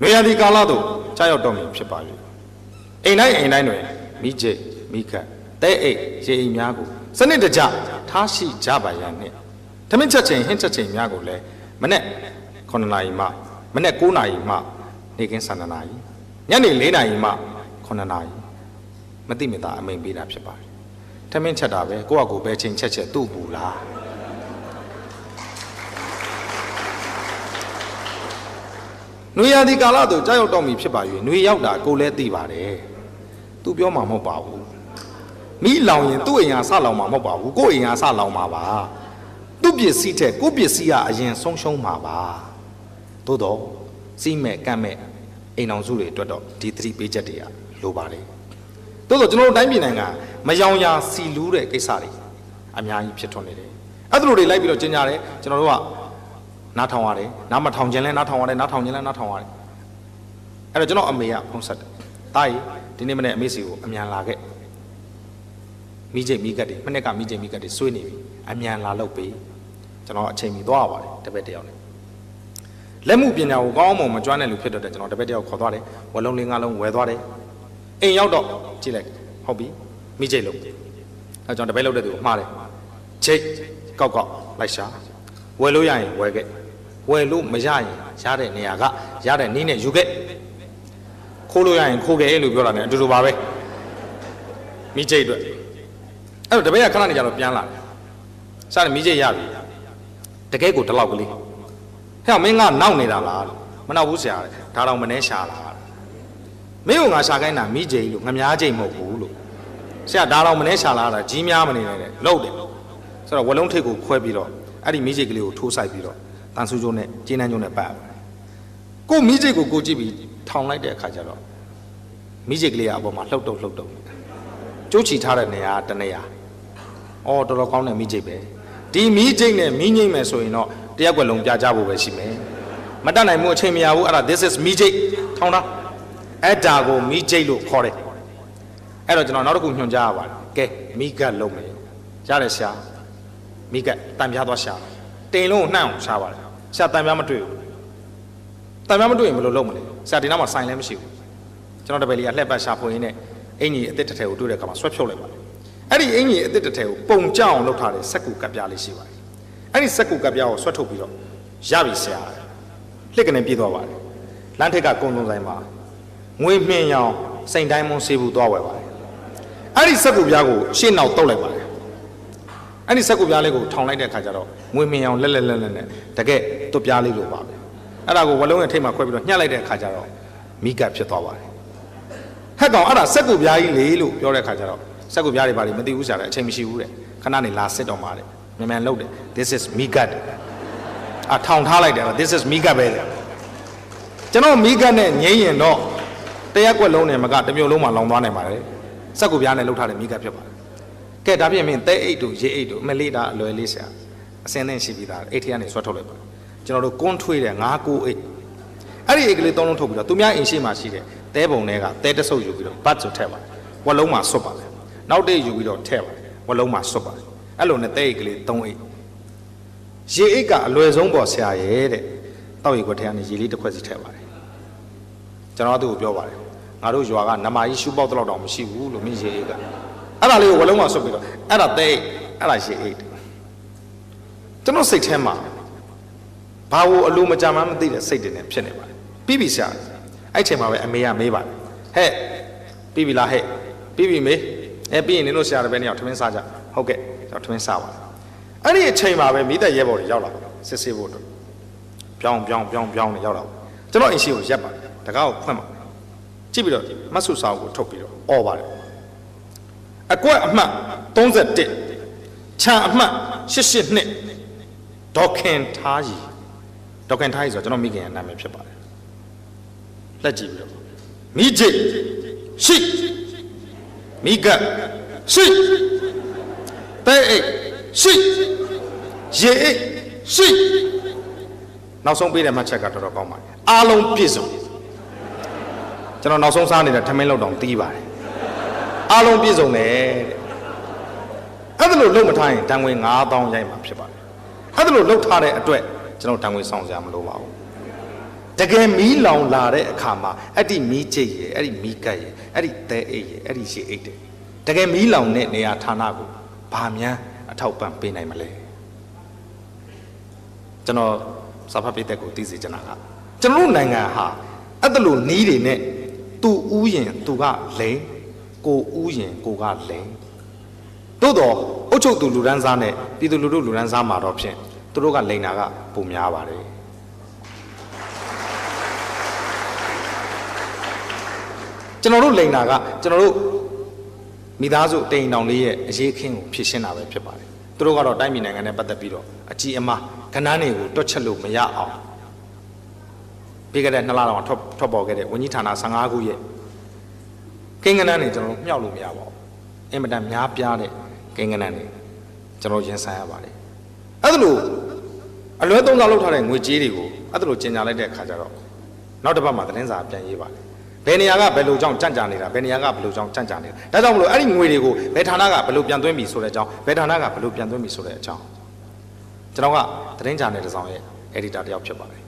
နေရာဒီကာလတို့ကြားရောက်တော့မည်ဖြစ်ပါပြီအိမ်တိုင်းတွင်မိကျိတ်မိခတ်တဲအိတ်ရေအိမ်များကိုစနစ်တကျထားရှိကြပါရန်နှင့်ထမင်းချက်ချိန်ဟင်းချက်ချိန်များကိုလည်းမနေ့9နာရီမှမနေ့9နာရီမှနေ့ကင်း12နာရီညနေ4နာရီမှ9နာရီမတိမတာအမိန်ပေးတာဖြစ်ပါတယ်ထမင်းချက်တာပဲကိုယ့်အကူပဲချိန်ချက်သူ့ဘူးလားနွေရာသီကာလတို့ကြောက်ရောက်တော့မီဖြစ်ပါ၍နွေရောက်တာကိုလည်းသိပါတယ်သူပြောမှာမဟုတ်ပါဘူးမိလောင်ရင်သူ့အိမ်ဟာဆလောင်မှာမဟုတ်ပါဘူးကိုယ့်အိမ်ဟာဆလောင်မှာပါသူ့ပစ္စည်းတဲ့ကိုယ့်ပစ္စည်းကအရင်ဆုံးရှုံးမှာပါသို့တော့စီးမဲ့ကန့်မဲ့အိမ်အောင်စုတွေအတွက်တော့ဒီသတိပေးချက်တွေကလိုပါတယ်သို့တော့ကျွန်တော်တို့တိုင်းပြည်နိုင်ငံမယောင်ရာစီလူးတဲ့ကိစ္စတွေအများကြီးဖြစ်ထွန်းနေတယ်အဲ့ဒါလိုတွေလိုက်ပြီးတော့ကျင်ကြတယ်ကျွန်တော်တို့ကနားထောင်ရတယ်နားမထောင်ခြင်းလဲနားထောင်ရတယ်နားထောင်ခြင်းလဲနားထောင်ရတယ်အဲ့တော့ကျွန်တော်အမေကဖုန်းဆက်တယ်တားရီဒီနေ့မနေ့အမေစီကိုအမြန်လာခဲ့မိကျိတ်မိကတ်တွေမနေ့ကမိကျိတ်မိကတ်တွေဆွေးနေပြီအမြန်လာလုပ်ပေးကျွန်တော်အချိန်မီသွားရပါတယ်တပည့်တယောက်နဲ့လက်မှုပညာကိုကောင်းအောင်မကျွမ်းတဲ့လူဖြစ်တော့တယ်ကျွန်တော်တပည့်တယောက်ခေါ်သွားတယ်ဝလုံးလေးငါးလုံးဝယ်သွားတယ်အိမ်ရောက်တော့ကြည့်လိုက်ဟုတ်ပြီမိကျိတ်လို့အဲကျွန်တော်တပည့်လုပ်တဲ့သူကိုမှားတယ်ချိတ်ကောက်လိုက်ရှာဝယ်လို့ရရင်ဝယ်ခဲ့ဝယ်လို့မရရင်ရတဲ့နေရာကရတဲ့နည်းနဲ့ယူခဲ့ခိုးလို့ရရင်ခိုးခဲ့လို့ပြောတာ ਨੇ အတူတူပါပဲမိကျိတ်အတွက်အဲ့တော့တပည့်ကခဏနေကြတော့ပြန်လာတယ်စတယ်မိကျိတ်ရပြီတကယ်ကိုတလောက်ကလေးဟဲ့မင်းကနောက်နေတာလားမနောက်ဘူးဆရာဒါတော့မနှဲရှာလားမင်းကငါရှာခိုင်းတာမိကျိတ်လို့ငမားကျိတ်မဟုတ်ဘူးလို့ဆရာဒါတော့မနှဲရှာလားတာကြီးများမနေနဲ့လို့တယ်ဆိုတော့ဝလုံးထိပ်ကိုခွဲပြီးတော့အဲ့ဒီမိကျိတ်ကလေးကိုထိုးဆိုင်ပြီးတော့တန်ဆူကျိုးနဲ့ကျင်းနှန်းကျိုးနဲ့ပတ်ကိုမိကျိတ်ကိုကြည့်ပြီးထောင်လိုက်တဲ့အခါကျတော့မိကျိတ်ကလေးကအပေါ်မှာလှုပ်တုံကျိုးချီထားတဲ့နေရာတနေရာအော်တော်တော်ကောင်းတဲ့မိကျိတ်ပဲဒီမိကျိတ်နဲ့မိငိမ့်မယ်ဆိုရင်တော့တရက်ွက်လုံးပြကြဖို့ပဲရှိမယ်မတတ်နိုင်မှုအချိန်မရဘူးအဲ့ဒါ this is မိကျိတ်ထောင်းတာအဲ့ဒါကိုမိကျိတ်လို့ခေါ်တယ်အဲ့တော့ကျွန်တော်နောက်တစ်ခုညွှန်ကြားရပါတယ်ကဲမိကတ်လုံးမယ်ရတယ်ရှာမိကတ်တန်ပြားသွားရှာတိန်လုံးကိုနှံ့အောင်ရှာပါတယ်ရှာတန်ပြားမတွေ့ဘူးတန်ပြားမတွေ့ရင်ဘယ်လိုလုပ်မလဲရှာဒီနောက်မှာဆိုင်လည်းမရှိဘူးကျွန်တော်တပည့်လေးကလှက်ပတ်ရှာဖွေရင်းနဲ့အင်ကြီးအစ်စ်တစ်ထည်ကိုတွေ့တဲ့အခါမှာဆွဲဖြုတ်လိုက်ပါတယ်အဲ့ဒီအင်ကြီးအစ်စ်တစ်ထည်ကိုပုံကြောက်အောင်လုပ်ထားတဲ့စက်ကူကပ်ပြားလေးရှိပါတယ်အဲ့ဒီစက်ကူကပ်ပြားကိုဆွဲထုတ်ပြီးတော့ရပြီဆရာလှစ်ကနေပြေးသွားပါတယ်လမ်းထိပ်ကကုန်းလုံးဆိုင်မှာငွေမြင့်ရောင်စိန်တိုင်းမွန်ဆေးဘူးသွားဝယ်ပါတယ်အဲ့ဒီစက်ကူပြားကိုရှေ့နောက်တုတ်လိုက်ပါတယ်အဲ့ဒီစက်ကူပြားလေးကိုထောင်လိုက်တဲ့အခါကျတော့ငွေမြင့်ရောင်လက်နဲ့တကယ်တွပြားလေးလိုပါပဲအဲ့ဒါကိုဝလုံးရဲ့ထိပ်မှာခွဲပြီးတော့ညှက်လိုက်တဲ့အခါကျတော့မိကတ်ဖြစ်သွားပါတယ်ဟက်ကောင်အဲ့ဒါစက်ကူပြားကြီးလေလို့ပြောတဲ့အခါကျတော့စက်ကူပြားတွေပါလိမသိဘူးဆရာတဲ့အချိန်မရှိဘူးတဲ့ခဏနေလာစစ်တော့မှာတဲ့မြန်လုပ်တယ် this is မိကတ်အထောင်ထားလိုက်တယ် this is မိကတ်ပဲကျွန်တော်မိကတ်နဲ့ငိမ့်ရင်တော့တရက်ွက်လုံးနဲ့မကတစ်မျိုးလုံးမှာလောင်သွားနိုင်ပါတယ်စက်ကူပြားနဲ့လှုပ်ထားတဲ့မိကတ်ဖြစ်ပါတယ်ကဲဒါပြင်မင်းတဲအိတ်တို့ရေအိတ်တို့မလေးတာအလွယ်လေးဆရာအစင်းနဲ့ရှိပြီးသားအိတ်ထရကနေဆွဲထုတ်လိုက်ပါကျွန်တော်တို့ကွန်းထွေးတဲ့9-9အိတ် အဲ့ဒီအိတ်ကလေးသုံးလုံးထုတ်ပြီးတော့သူများအိမ်ရှိမှရှိတယ်တဲပုံတွေကတဲတဆုပ်ယူပြီးတော့ဘတ်ဆိုထည့်ပါတယ်ဝက်လုံးမှာဆွတ်ပါတယ်နောက်တိတ်ယူပြီးတော့ထည့်ပါတယ်ဝက်လုံးမှာဆွတ်ပါတယ်အဲ့လိုနဲ့တဲအိတ်ကလေး3အိတ်ရေအိတ်ကအလွယ်ဆုံးပေါ့ဆရာရဲ့တဲ့တောက်ရီခွက်ထဲကနေရေလေးတစ်ခွက်စီထည့်ပါတယ်ကျွန်တော်သူ့ကိုပြောပါတယ်ငါတို့ရွာကနမကြီးရှူပေါက်တော့တောင်မရှိဘူးလို့မင်းရေအိတ်ကအဲ့ဒါလေးကိုဝက်လုံးမှာဆွတ်ပြီးတော့အဲ့ဒါတဲအိတ်အဲ့ဒါရေအိတ်ကျွန်တော်စိတ်ထဲမှာဘာလို့အလိုမကြမ်းမသိတဲ့စိတ်တွေနဲ့ဖြစ်နေပါလဲပြီးပြီဆရာအဲ့ချိန်မှာပဲအမေကမေးပါတယ်ဟဲ့ပြီးပြီလားဟဲ့ပြီးပြီမေးပြီးရင်နင်တို့ဆရာတပည့်နှစ်ယောက်ထမင်းစားကြဟုတ်ကဲ့ကျွန်တော်ထမင်းစားပါအဲ့ဒီအချိန်မှာပဲမိသက်ရဲဘော်တွေရောက်လာစစ်ဆေးဖို့အတွက်ပြောင်းနေရောက်လာကျွန်တော်အိမ်ရှိကိုရက်ပါတယ်တကားကိုဖွင့်ပါကြည့်ပြီးတော့မတ်ဆုစာအုပ်ကိုထုတ်ပြီးတော့អော်ပါတယ်အကွက်အမှတ်31ခြံအမှတ်882ဒေါခင်ထားကြီးဒေါခင်ထားကြီးဆိုတော့ကျွန်တော်မိခင်ရဲ့နာမည်ဖြစ်ပါတယ်လက်ကြည့်ပြီးတော့မိจิตရှိမိကရှိတဲအိတ်ရှိရေအိတ်ရှိနောက်ဆုံးပေးတဲ့မှတ်ချက်ကတော်တော်ကောင်းပါတယ်အားလုံးပြည့်စုံကျွန်တော်နောက်ဆုံးစားနေတဲ့ထမင်းလောက်တောင်တီးပါတယ်အားလုံးပြည့်စုံတယ်တဲ့အဲ့ဒါလို့လုံမထားရင်တန်ငွေ9000ရိုက်မှာဖြစ်ပါတယ်အဲ့ဒါလို့လုံထားတဲ့အတွက်ကျွန်တော်တန်ငွေဆောင်စရာမလိုပါဘူးတကယ်မီးလောင်လာတဲ့အခါမှာအဲ့ဒီမီးကျိတ်ရဲ့အဲ့ဒီမီးကတ်ရဲ့အဲ့ဒီသဲအိတ်ရဲ့အဲ့ဒီရေအိတ်တဲ့တကယ်မီးလောင်တဲ့နေရာဌာနကိုဘာများအထောက်ပံ့ပေးနိုင်မလဲကျွန်တော်စာဖတ်ပေးတဲ့ကိုသိစေချင်တာကကျွန်တော်တို့နိုင်ငံဟာအဲ့ဒါလို့နီးတွေနဲ့သူ့ဥယျင်သူကလိန်ကိုဥယျင်ကိုကလိန်သို့တော့အုတ်ချုပ်သူလူရန်စားနဲ့ပြည်သူလူထုလူရန်စားမှာတော့ဖြင့်သူတို့ကလိန်တာကပုံများပါတယ်ကျွန်တော်တို့လိန်တာကကျွန်တော်တို့မိသားစုတိမ်တောင်လေးရဲ့အရေးအခင်းကိုဖြည့်ရှင်းတာပဲဖြစ်ပါတယ်သူတို့ကတော့တိုင်းပြည်နိုင်ငံနဲ့ပတ်သက်ပြီးတော့အကြီးအမားကဏ္ဍတွေကိုတွက်ချက်လို့မရအောင်ပြီးခဲ့တဲ့2လတောင်ထွက်ပေါ်ခဲ့တဲ့ဝန်ကြီးဌာန15ခုရဲ့ကိန်းကဏ္ဍတွေကျွန်တော်တို့မြှောက်လို့မရပါဘူးအင်မတန်များပြားတဲ့ကိန်းကဏ္ဍတွေကျွန်တော်ရင်ဆိုင်ရပါတယ်အဲ့ဒါလို့အလွဲသုံးစားလုပ်ထားတဲ့ငွေကြေးတွေကိုအဲ့ဒါလို့ကျင်ညာလိုက်တဲ့အခါကျတော့နောက်တစ်ပတ်မှာသတင်းစာပြန်ရေးပါတယ်ဘယ်နေရာကဘယ်လိုကြောင့်ကြံ့ကြာနေတာဘယ်နေရာကဘယ်လိုကြောင့်ကြံ့ကြာနေတာဒါကြောင့်မလို့အဲ့ဒီငွေတွေကိုဘယ်ဌာနကဘယ်လိုပြန်သွင်းပြီဆိုတဲ့အကြောင်းဘယ်ဌာနကဘယ်လိုပြန်သွင်းပြီဆိုတဲ့အကြောင်းကျွန်တော်ကသတင်းဂျာနယ်တစ်စောင်ရဲ့ editor တယောက်ဖြစ်ပါတယ်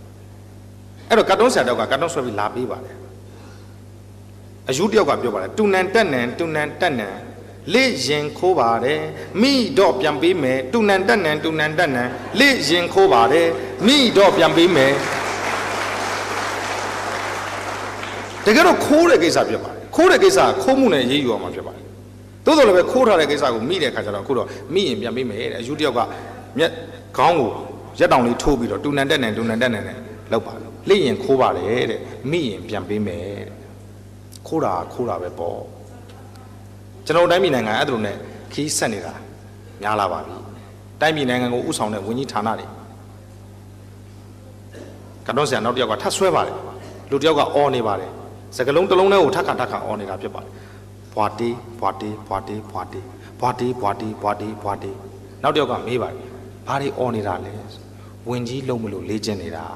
အဲ့တော့ကတ်တုန်းဆရာတယောက်ကကတ်တုန်းဆွဲပြီးလာပေးပါတယ်အယူတယောက်ကပြောပါတယ်တူနန်တက်နန်လေ့ရင်ခိုးပါတယ်မိတော့ပြန်ပေးမယ်တူနန်တက်နန်လေ့ရင်ခိုးပါတယ်မိတော့ပြန်ပေးမယ်တကယ်တော့ခိုးတဲ့ကိစ္စဖြစ်ပါတယ်ခိုးတဲ့ကိစ္စကခိုးမှုနဲ့ရေးယူအောင်မှာဖြစ်ပါတယ်သို့တော်လည်းပဲခိုးထားတဲ့ကိစ္စကိုမိတဲ့ခါကျတော့အခုတော့မိရင်ပြန်ပေးမယ်တဲ့အယူတယောက်ကမျက်ခေါင်းကိုရက်တောင်လေးထိုးပြီးတော့တူနန်တက်နန်နဲ့လောက်ပါလေ့ရင်ခိုးပါတယ်တဲ့မိရင်ပြန်ပေးမယ်တဲ့ခိုးတာပဲပေါ့ကျွန်တော်တိုင်းပြည်နိုင်ငံအဲ့ဒါလိုနဲ့ခီးဆက်နေတာများလာပါပြီတိုင်းပြည်နိုင်ငံကိုဥဆောင်တဲ့ဝန်ကြီးဌာနတွေကတော့ဆရာနောက်တစ်ယောက်ကထပ်ဆွဲပါတယ်လူတစ်ယောက်ကအော်နေပါတယ်စကလုံးတစ်လုံးထဲကိုထပ်ခါအော်နေတာဖြစ်ပါတယ်ဘွာတီနောက်တစ်ယောက်ကမေးပါတယ်ဘာတွေအော်နေတာလဲဝင်ကြီးလုံးမလို့လေ့ကျင့်နေတာ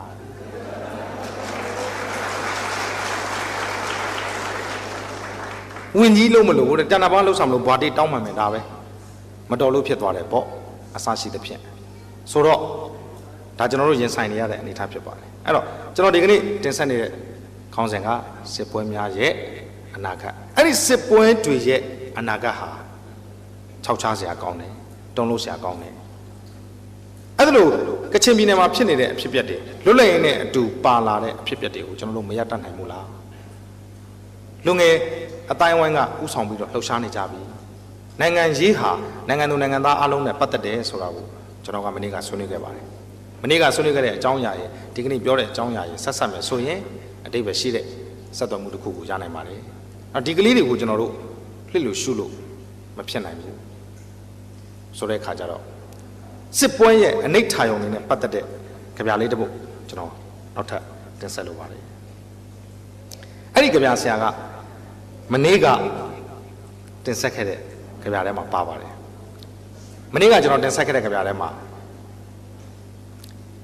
ဝင်ကြီးလုံးမလို့တဏ္ဍာပါလှုပ်ဆောင်လို့ဘွာတီတောင်းမှန်မယ်ဒါပဲမတော်လို့ဖြစ်သွားတယ်ပေါ့အဆရှိသဖြင့်ဆိုတော့ဒါကျွန်တော်တို့ရင်ဆိုင်နေရတဲ့အနေအထားဖြစ်ပါတယ်အဲ့တော့ကျွန်တော်ဒီကနေ့တင်ဆက်နေတဲ့ခေါင်းစဉ်ကစစ်ပွဲများရဲ့အနာဂတ်အဲ့ဒီစစ်ပွဲတွေရဲ့အနာဂတ်ဟာခြောက်ခြားစရာကောင်းတယ်တုံးလို့စရာကောင်းတယ်အဲ့ဒါလို့ကချင်ပြည်နယ်မှာဖြစ်နေတဲ့အဖြစ်အပျက်တွေလွတ်လပ်ရေးနဲ့အတူပါလာတဲ့အဖြစ်အပျက်တွေကိုကျွန်တော်တို့မရတတ်နိုင်ဘူးလားလူငယ်အတိုင်းဝိုင်းကဥဆောင်ပြီးတော့လှုပ်ရှားနေကြပြီနိုင်ငံရေးဟာနိုင်ငံသူနိုင်ငံသားအားလုံးနဲ့ပတ်သက်တယ်ဆိုတာကိုကျွန်တော်ကမနေ့ကဆွေးနွေးခဲ့ပါတယ်မနေ့ကဆွေးနွေးခဲ့တဲ့အကြောင်းအရာရဲ့ဒီကနေ့ပြောတဲ့အကြောင်းအရာရဲ့ဆက်ဆက်မယ်ဆိုရင်အတိတ်ပဲရှိတဲ့ဆက်သွယ်မှုတစ်ခုကိုရနိုင်ပါတယ်ဒီကလေးတွေကိုကျွန်တော်တို့လှစ်လို့ရှုလို့မဖြစ်နိုင်ဘူးဆိုတဲ့အခါကျတော့စစ်ပွဲရဲ့အနိဋ္ဌာယုံတွေနဲ့ပတ်သက်တဲ့ကြပြလေးတစ်ပုဒ်ကျွန်တော်နောက်ထပ်တင်ဆက်လိုပါတယ်အဲ့ဒီကြပြဆရာကမနေ့ကတင်ဆက်ခဲ့တဲ့ကြပြထဲမှာပါပါတယ်မနေ့ကကျွန်တော်တင်ဆက်ခဲ့တဲ့ကြပြထဲမှာ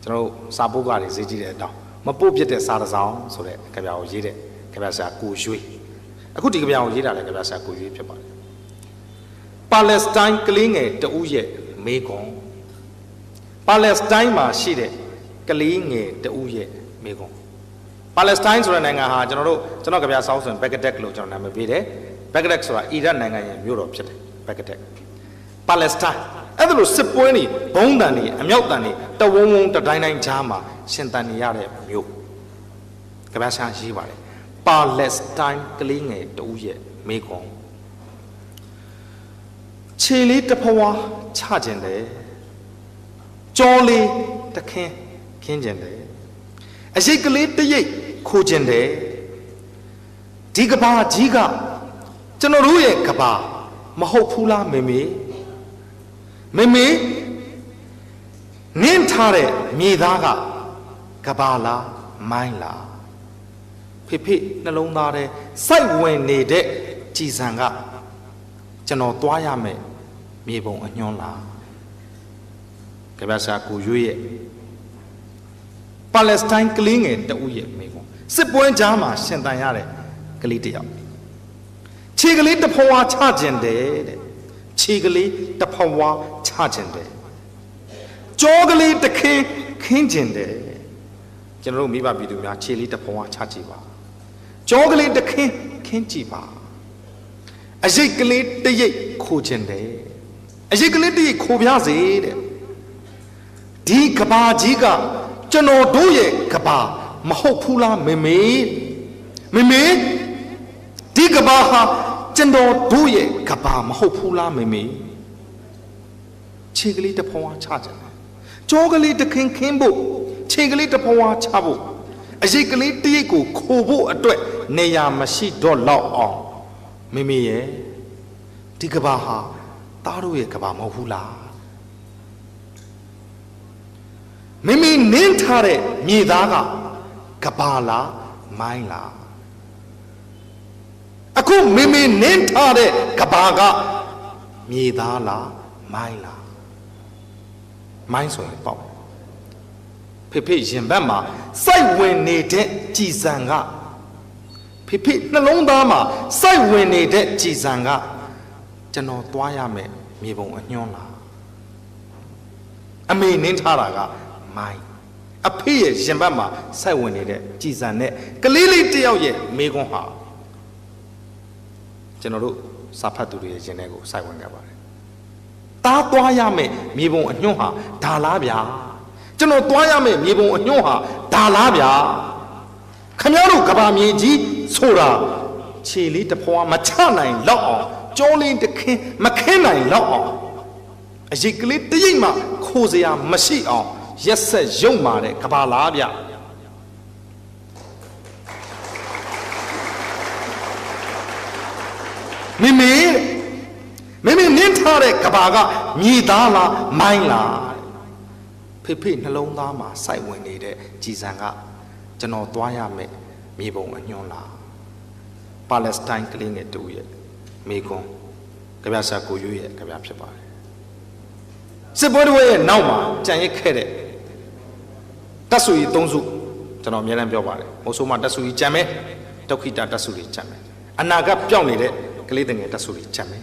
ကျွန်တော်စာပုဒ်ကတွေဈေးကြည့်တဲ့အတောင် မပုတ်ပြတဲ့စားတစောင်းဆိုတဲ့ကြပြာကိုရေးတဲ့ကြပြာဆရာကိုရွှေအခုဒီကြပြာကိုရေးတာလည်းကြပြာဆရာကိုရွှေဖြစ်ပါတယ်ပါလက်စတိုင်းကလေးငယ်တဦးရဲ့မေကွန်ပါလက်စတိုင်းမှာရှိတဲ့ကလေးငယ်တဦးရဲ့မေကွန်ပါလက်စတိုင်းဆိုတဲ့နိုင်ငံဟာကျွန်တော်ကြပြာဆောင်းဆိုရင်ဘက်ကဒက်လို့ကျွန်တော်နာမည်ပေးတယ်ဘက်ကဒက်ဆိုတာအီရတ်နိုင်ငံရဲ့မြို့တော်ဖြစ်တယ်ဘက်ကဒက်ပါလက်စတိုင်းအဲ့ဒါလို့စစ်ပွဲတွေဘုံတန်တွေအမြောက်တန်တွေတဝုံဝုံတတိုင်းတိုင်းကြားမှာရှင်တန်နေရတဲ့မြို့ကမ္ဘာရှာရေးပါတယ်ပါလက်စတိုင်းကလေးငယ်တဦးရဲ့မေကွန်ခြေလေးတစ်ဖွာချခြင်းတယ်ကြောလေးတခင်းခင်းခြင်းတယ်အရိတ်ကလေးတရိတ်ခိုးခြင်းတယ်ဒီကဘာကြီးကကျွန်တော်တို့ရဲ့ကဘာမဟုတ်ဘူးလားမေမေနင်းထားတဲ့မြေသားကကဘာလားမိုင်းလားဖေနှလုံးသားတဲ့စိုက်ဝင်နေတဲ့ကြည်စံကကျွန်တော်သွားရမယ်မြေပုံအညွှန်းလားကဘာစာကိုရွေးရဲ့ပါလက်စတိုင်းကလေးငယ်တဦးရဲ့မိကွန်စစ်ပွဲကြားမှာရှင်တန်ရတဲ့ကလေးတယောက်ခြေကလေးတစ်ဖွာချခြင်းတယ်တဲ့ခြေကလေးတစ်ဖွာချခြင်းတယ်ကြောကလေးတခင်းခင်းခြင်းတယ်ကျွန်တော်တို့မိဘပြည်သူများခြေလေးတစ်ဖွာချကြည့်ပါကြောကလေးတခင်းခင်းကြည့်ပါအရိတ်ကလေးတရိတ်ခိုးခြင်းတယ်အရိတ်ကလေးတရိတ်ခိုးပြစေတဲ့ဒီကဘာကြီးကကျွန်တော်တို့ရဲ့ကဘာမဟုတ်ဘူးလားမေဒီကဘာဟာကျွန်တော်တို့ရဲ့ကဘာမဟုတ်ဘူးလားမေခြေကလေးတစ်ဖွာချကြတယ်ကြောကလေးတခင်းခင်းဖို့ခြေကလေးတစ်ဖွာချဖို့အရိတ်ကလေးတရိတ်ကိုခိုးဖို့အတွက်နေရာမရှိတော့လောက်အောင်မေရဲ့ဒီကဘာဟာသားတို့ရဲ့ကဘာမဟုတ်ဘူးလားနင်းထားတဲ့မြေသားကဘာလားမိုင်းလားအခုနင်းထားတဲ့ကဘာကမြေသားလားမိုင်းလားမိုင်းဆိုရင်ပေါ့ဖေရင်ဘက်မှာစိုက်ဝင်နေတဲ့ကြည်စံကဖေနှလုံးသားမှာစိုက်ဝင်နေတဲ့ကြည်စံကကျွန်တော်သွားရမယ်မြေပုံအညွှန်းလားအမေနင်းထားတာကမိုင်းအဖေရဲ့ရင်ဘတ်မှာစိုက်ဝင်နေတဲ့ကြည်စံနဲ့ကလေးလေးတယောက်ရဲ့မိကွန်းဟာကျွန်တော်တို့စာဖတ်သူတွေရဲ့ရင်ထဲကိုစိုက်ဝင်ကြပါတယ်တားသွားရမယ်မြေပုံအညွှန်းဟာဒါလားဗျာကျွန်တော်သွားရမယ်မြေပုံအညွှန်းဟာဒါလားဗျာခင်ဗျားတို့ကဘာမြေကြီးဆိုတာခြေလေးတစ်ဖွာမချနိုင်လောက်အောင်ကြောလေးတစ်ခင်းမခင်းနိုင်လောက်အောင်အရိတ်ကလေးတရိတ်မှခိုးစရာမရှိအောင်ရက်ဆက်ရုံမာတဲ့ကဘာလားဗျမေနင်းထားတဲ့ကဘာကမြေသားလားမိုင်းလားဖေနှလုံးသားမှာစိုက်ဝင်နေတဲ့ကြည်စံကကျွန်တော်သွားရမယ်မြေပုံအညွှန်းလားပါလက်စတိုင်းကလေးငယ်တူရဲ့မေကွန်ကြပြဆရာကိုရွေးရဲ့ကြပြဖြစ်ပါတယ်စစ်ပွဲတွေရဲ့နောက်မှာကြံရစ်ခဲ့တဲ့တက်ဆူကြီး၃စုကျွန်တော်အများအားပြောပါတယ်မိုးဆိုးမှာတက်ဆူကြီးကြံမယ်ဒုက္ခိတတက်ဆူကြီးကြံမယ်အနာဂတ်ပြောင်းနေတဲ့ကလေးငယ်တက်ဆူကြီးကြံမယ်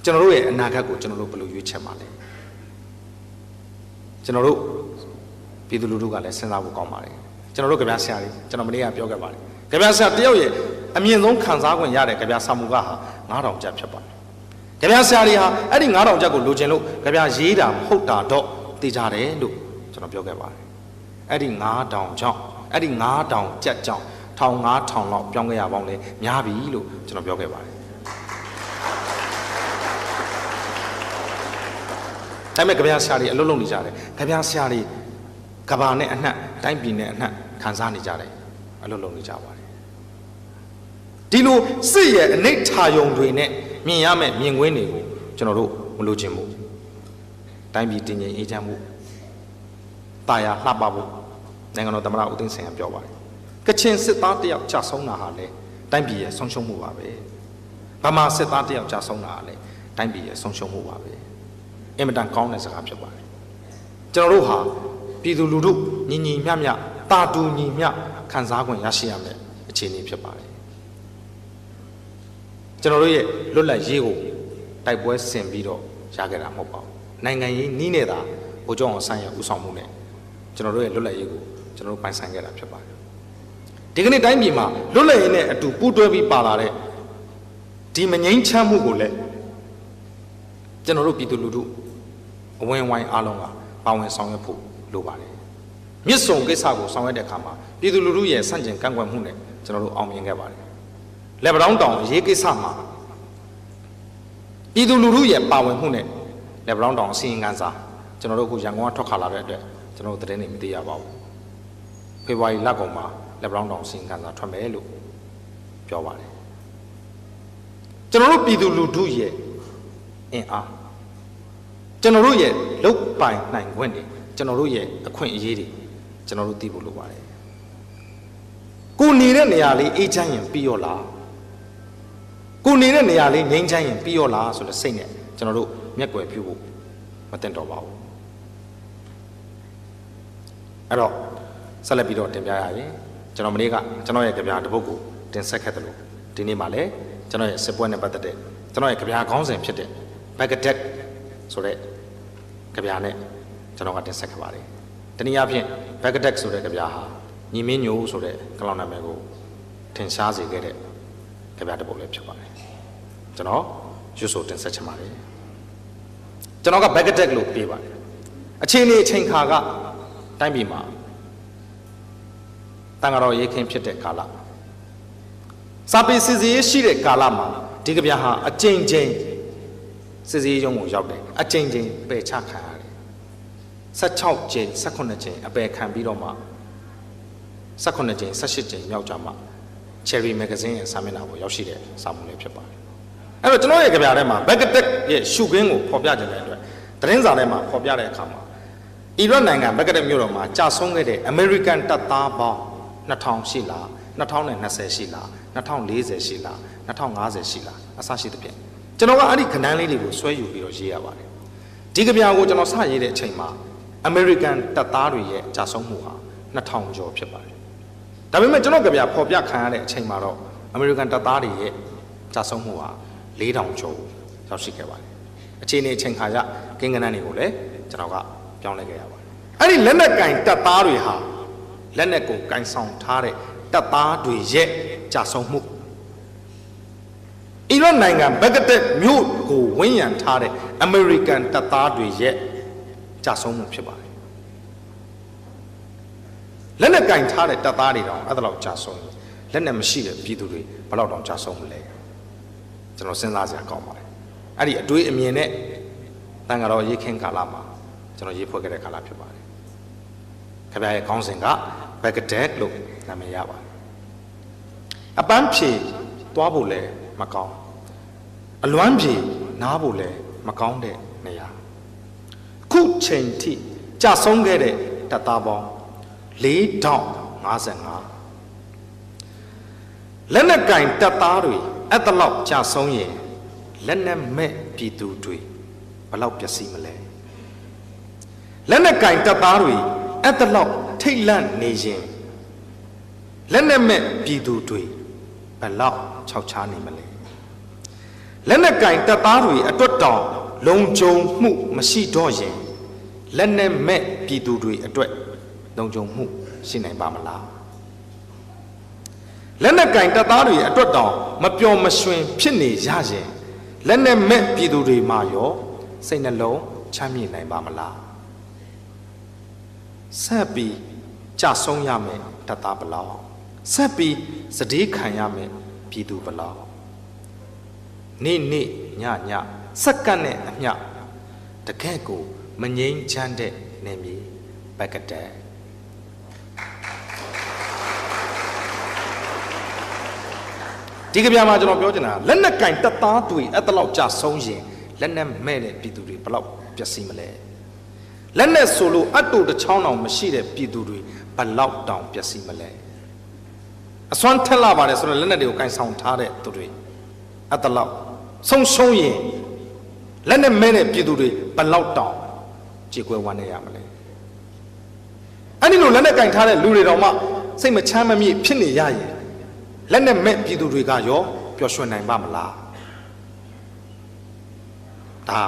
ကျွန်တော်တို့ရဲ့အနာဂတ်ကိုကျွန်တော်တို့ဘယ်လိုရွေးချယ်မှာလဲကျွန်တော်တို့ပြည်သူလူထုကလည်းစဉ်းစားဖို့ကောင်းပါတယ်ကျွန်တော်တို့ကြပြဆရာလေးကျွန်တော်မနေ့ကပြောခဲ့ပါတယ်ကြပြဆရာတယောက်ရဲ့အမြင့်ဆုံးခံစား권ရတဲ့ကြပြစာမူကဟာ9000ကျပ်ဖြစ်ပါတယ်ကြပြဆရာတွေဟာအဲ့ဒီ9000ကျပ်ကိုလိုချင်လို့ကြပြရေးတာမဟုတ်တာတော့သိကြတယ်လို့ကျွန်တော်ပြောခဲ့ပါတယ်အဲ့ဒီ9000ကြောင့်အဲ့ဒီ9000ကျပ်ကြောင့်1500လောက်ပြောင်းခဲ့ရပေါင်းလဲများပြီလို့ကျွန်တော်ပြောခဲ့ပါတယ်ဒါပေမဲ့ကြပြဆရာတွေအလုပ်လုပ်နေကြတယ်ကြပြဆရာတွေကဘာနဲ့အနှံ့တိုင်းပြည်နဲ့အနှံ့ခံစားနေကြတယ်အလုပ်လုပ်နေကြပါတယ်ဒီလိုစစ်ရဲ့အနိဋ္ဌာယုံတွေနဲ့မြင်ရမယ့်မြင်ကွင်းတွေကိုကျွန်တော်တို့မလိုချင်ဘူးတိုင်းပြည်တည်ငြိမ်အေးချမ်းမှုတာယာလှပဖို့နိုင်ငံတော်သမ္မတဦးသိန်းစိန်ကပြောပါတယ်ကချင်စစ်သားတယောက်ကြာဆုံးတာဟာလေတိုင်းပြည်ရဲ့ဆုံးရှုံးမှုပါပဲဗမာစစ်သားတယောက်ကြာဆုံးတာဟာလေတိုင်းပြည်ရဲ့ဆုံးရှုံးမှုပါပဲအင်မတန်ကောင်းတဲ့စကားဖြစ်ပါတယ်ကျွန်တော်တို့ဟာ ပြည်သူလူထုညီညီမျှမျှတာတူညီမျှခံစား권ရရှိရမယ်အခြေအနေဖြစ်ပါတယ်ကျွန်တော်တို့ရဲ့လွတ်လပ်ရေးကိုတိုက်ပွဲဆင်ပြီးတော့ရခဲ့တာမဟုတ်ပါဘူးနိုင်ငံရေးနီးနေတာဗိုလ်ချုပ်အောင်ဆန်းရဲ့ဦးဆောင်မှုနဲ့ကျွန်တော်တို့ရဲ့လွတ်လပ်ရေးကိုကျွန်တော်တို့ပိုင်ဆိုင်ခဲ့တာဖြစ်ပါတယ်ဒီကနေ့တိုင်းပြည်မှာလွတ်လပ်ရေးနဲ့အတူပူးတွဲပြီးပါလာတဲ့ဒီမငြိမ်းချမ်းမှုကိုလည်းကျွန်တော်တို့ပြည်သူလူထုအဝင်ဝိုင်းအားလုံးကပါဝင်ဆောင်ရွက်ဖို့လိုပါတယ်မြစ်ဆုံကိစ္စကိုဆောင်ရွက်တဲ့အခါမှာပြည်သူလူထုရဲ့စန့်ကျင်ကန့်ကွက်မှုနဲ့ကျွန်တော်တို့အောင်မြင်ခဲ့ပါတယ်လက်ပတောင်းတောင်ရေးကိစ္စမှာပြည်သူလူထုရဲ့ပါဝင်မှုနဲ့လက်ပတောင်းတောင်အစီရင်ခံစာကျွန်တော်တို့အခုရန်ကုန်ကထွက်ခါလာတဲ့အတွက်ကျွန်တော်တို့သတင်းတွေမသိရပါဘူးဖေဖော်ဝါရီလကုန်မှာလက်ပတောင်းတောင်အစီရင်ခံစာထွက်မယ်လို့ပြောပါတယ်ကျွန်တော်တို့ပြည်သူလူထုရဲ့အင်အားကျွန်တော်တို့ရဲ့လုပ်ပိုင်နိုင်ခွင့်တွေကျွန်တော်တို့ရဲ့အခွင့်အရေးတွေကျွန်တော်တို့သိဖို့လိုပါတယ်ကိုနေတဲ့နေရာလေးအေးချမ်းရင်ပြီးရောလားကိုနေတဲ့နေရာလေးငြိမ်းချမ်းရင်ပြီးရောလားဆိုတဲ့စိတ်နဲ့ကျွန်တော်တို့မျက်ကွယ်ပြုဖို့မတင်တော့ပါဘူးအဲ့တော့ဆက်လက်ပြီးတော့တင်ပြရရင်ကျွန်တော်မနေ့ကကျွန်တော်ရဲ့ကြပြတစ်ပုဒ်ကိုတင်ဆက်ခဲ့တယ်လို့ဒီနေ့မှလည်းကျွန်တော်ရဲ့စစ်ပွဲနဲ့ပတ်သက်တဲ့ကျွန်တော်ရဲ့ကြပြခေါင်းစဉ်ဖြစ်တဲ့ Baghdad ဆိုတဲ့ကြပြနဲ့ကျွန်တော်ကတင်ဆက်ခဲ့ပါတယ်တနည်းအားဖြင့် Baghdad ဆိုတဲ့ကြပြဟာညီမင်းညိုဆိုတဲ့ကလောင်နာမည်ကိုထင်ရှားစေခဲ့တဲ့ကြပြတစ်ပုဒ်လည်းဖြစ်ပါတယ်ကျွန်တော်ရွတ်ဆိုတင်ဆက်ချင်ပါတယ်ကျွန်တော်က Baghdad လို့ပြေးပါတယ်အချိန်နေအချိန်ခါကတိုင်းပြည်မှာတန်ဃာတော်ရေးခင်းဖြစ်တဲ့ကာလစာပေစစ်စီရေးရှိတဲ့ကာလမှာဒီကြပြဟာအကျဉ်းချင်းစစ်စီရေးရုံးကိုရောက်တယ်အကျဉ်းချင်းပယ်ချခံရတယ်16ကျင်း18ကျင်းအပယ်ခံပြီးတော့မှ18ကျင်း18ကျင်းမြောက်ကြမှာ Cherry Magazine ရဲ့စာမျက်နှာပေါ်ရောက်ရှိတဲ့စာမှုလေးဖြစ်ပါတယ်အဲ့တော့ကျွန်တော်ရဲ့ကြပြထဲမှာ Baghdad ရဲ့ရှုခင်းကိုဖော်ပြခြင်းတဲ့အတွက်သတင်းစာထဲမှာဖော်ပြတဲ့အခါမှာအီရတ်နိုင်ငံ Baghdad မြို့တော်မှာကြာဆုံးခဲ့တဲ့ American တပ်သားပေါင်း2000ရှိလား2020ရှိလား2040ရှိလား2050ရှိလားအစရှိသဖြင့်ကျွန်တော်ကအဲ့ဒီခဏန်းလေးတွေကိုဆွဲယူပြီးတော့ရေးရပါတယ်ဒီကြပြကိုကျွန်တော်စရေးတဲ့အချိန်မှာ American တပ်သားတွေရဲ့ကြာဆုံးမှုဟာ2000ကျော်ဖြစ်ပါတယ်ဒါပေမဲ့ကျွန်တော်ကြပြဖော်ပြခံရတဲ့အချိန်မှာတော့ American တပ်သားတွေရဲ့ကြာဆုံးမှုဟာ4000ကျော်ရောက်ရှိခဲ့ပါတယ်အခြေအနေအချိန်ခါရကိန်းဂဏန်းတွေကိုလည်းကျွန်တော်ကပြောင်းလဲခဲ့ရပါတယ်အဲ့ဒီလက်နက်ကင်တပ်သားတွေဟာလက်နက်ကိုကင်ဆောင်ထားတဲ့တပ်သားတွေရဲ့ကြာဆုံးမှုအီရတ်နိုင်ငံဘဂ္ဂဒက်မြို့ကိုဝန်းရံထားတဲ့အမေရိကန်တပ်သားတွေရဲ့ကြာဆုံးမှုဖြစ်ပါတယ်လက်နက်ကင်ထားတဲ့တပ်သားတွေတောင်အဲ့ဒါလောက်ကြာဆုံးလက်နက်မရှိတဲ့ပြည်သူတွေဘယ်လောက်တောင်ကြာဆုံးမလဲကျွန်တော်စဉ်းစားစရာကောင်းပါတယ်အဲ့ဒီအတွေးအမြင်နဲ့တန်ဃာတော်ရေးခင်းကာလမှာကျွန်တော်ရေးဖွဲ့ခဲ့တဲ့ကာလဖြစ်ပါတယ်ခင်ဗျားရဲ့ခေါင်းစဉ်က Baghdad လို့နာမည်ရပါတယ်အပန်းဖြေသွားဖို့လည်းမကောင်းအလွမ်းဖြေနားဖို့လည်းမကောင်းတဲ့နေရာခုချိန်ထိကြာဆုံးခဲ့တဲ့တပ်သားပေါင်း4055လက်နက်ကင်တပ်သားတွေအဲ့တလောက်ကြာဆုံးရင်လက်နက်မဲ့ပြည်သူတွေဘယ်လောက်ပျက်စီးမလဲလက်နက်ကင်တပ်သားတွေအဲ့တလောက်ထိတ်လန့်နေရင်လက်နက်မဲ့ပြည်သူတွေဘယ်လောက်ခြောက်ခြားနေမလဲလက်နက်ကင်တပ်သားတွေအတွက်တောင်လုံခြုံမှုမရှိတော့ရင်လက်နက်မဲ့ပြည်သူတွေအတွက်လုံခြုံမှုရှိနိုင်ပါမလားလက်နက်ကင်တပ်သားတွေအတွက်တောင်မပျော်မရွှင်ဖြစ်နေရရင်လက်နက်မဲ့ပြည်သူတွေမှာရောစိတ်နှလုံးချမ်းမြေ့နိုင်ပါမလားဆက်ပြီးကြဆုံးရမယ်တပ်သားဘလောက်ဆက်ပြီးစတေးခံရမယ်ပြည်သူဘလောက်နေ့နေ့ညညစက္ကန့်နဲ့အမျှတကယ့်ကိုမငြိမ်းချမ်းတဲ့နေမြေဘဂ္ဂဒက်ဒီကဗျာမှာကျွန်တော်ပြောချင်တာလက်နက်ကင်တပ်သားတွေအဲ့တလောက်ကြာဆုံးရင်လက်နက်မဲ့တဲ့ပြည်သူတွေဘလောက်ပျက်စီးမလဲလက်နက်ဆိုလို့အတူတစ်ချောင်းတောင်မရှိတဲ့ပြည်သူတွေဘလောက်တောင်ပျက်စီးမလဲအစွမ်းထက်လာပါတယ်ဆိုတော့လက်နက်တွေကိုကင်ဆောင်ထားတဲ့သူတွေအဲ့တလောက်ဆုံးရှုံးရင်လက်နက်မဲ့တဲ့ပြည်သူတွေဘလောက်တောင်ကြေကွဲဝမ်းနေရမလဲ အဲ့ဒီလိုလက်နဲ့ကင်ထားတဲ့လူတွေတော်မှစိတ်မချမ်းမမြေ့ဖြစ်နေရရင်လက်နဲ့မဲ့ပြည်သူတွေကရောပျော်ရွှင်နိုင်ပါမလားဒါ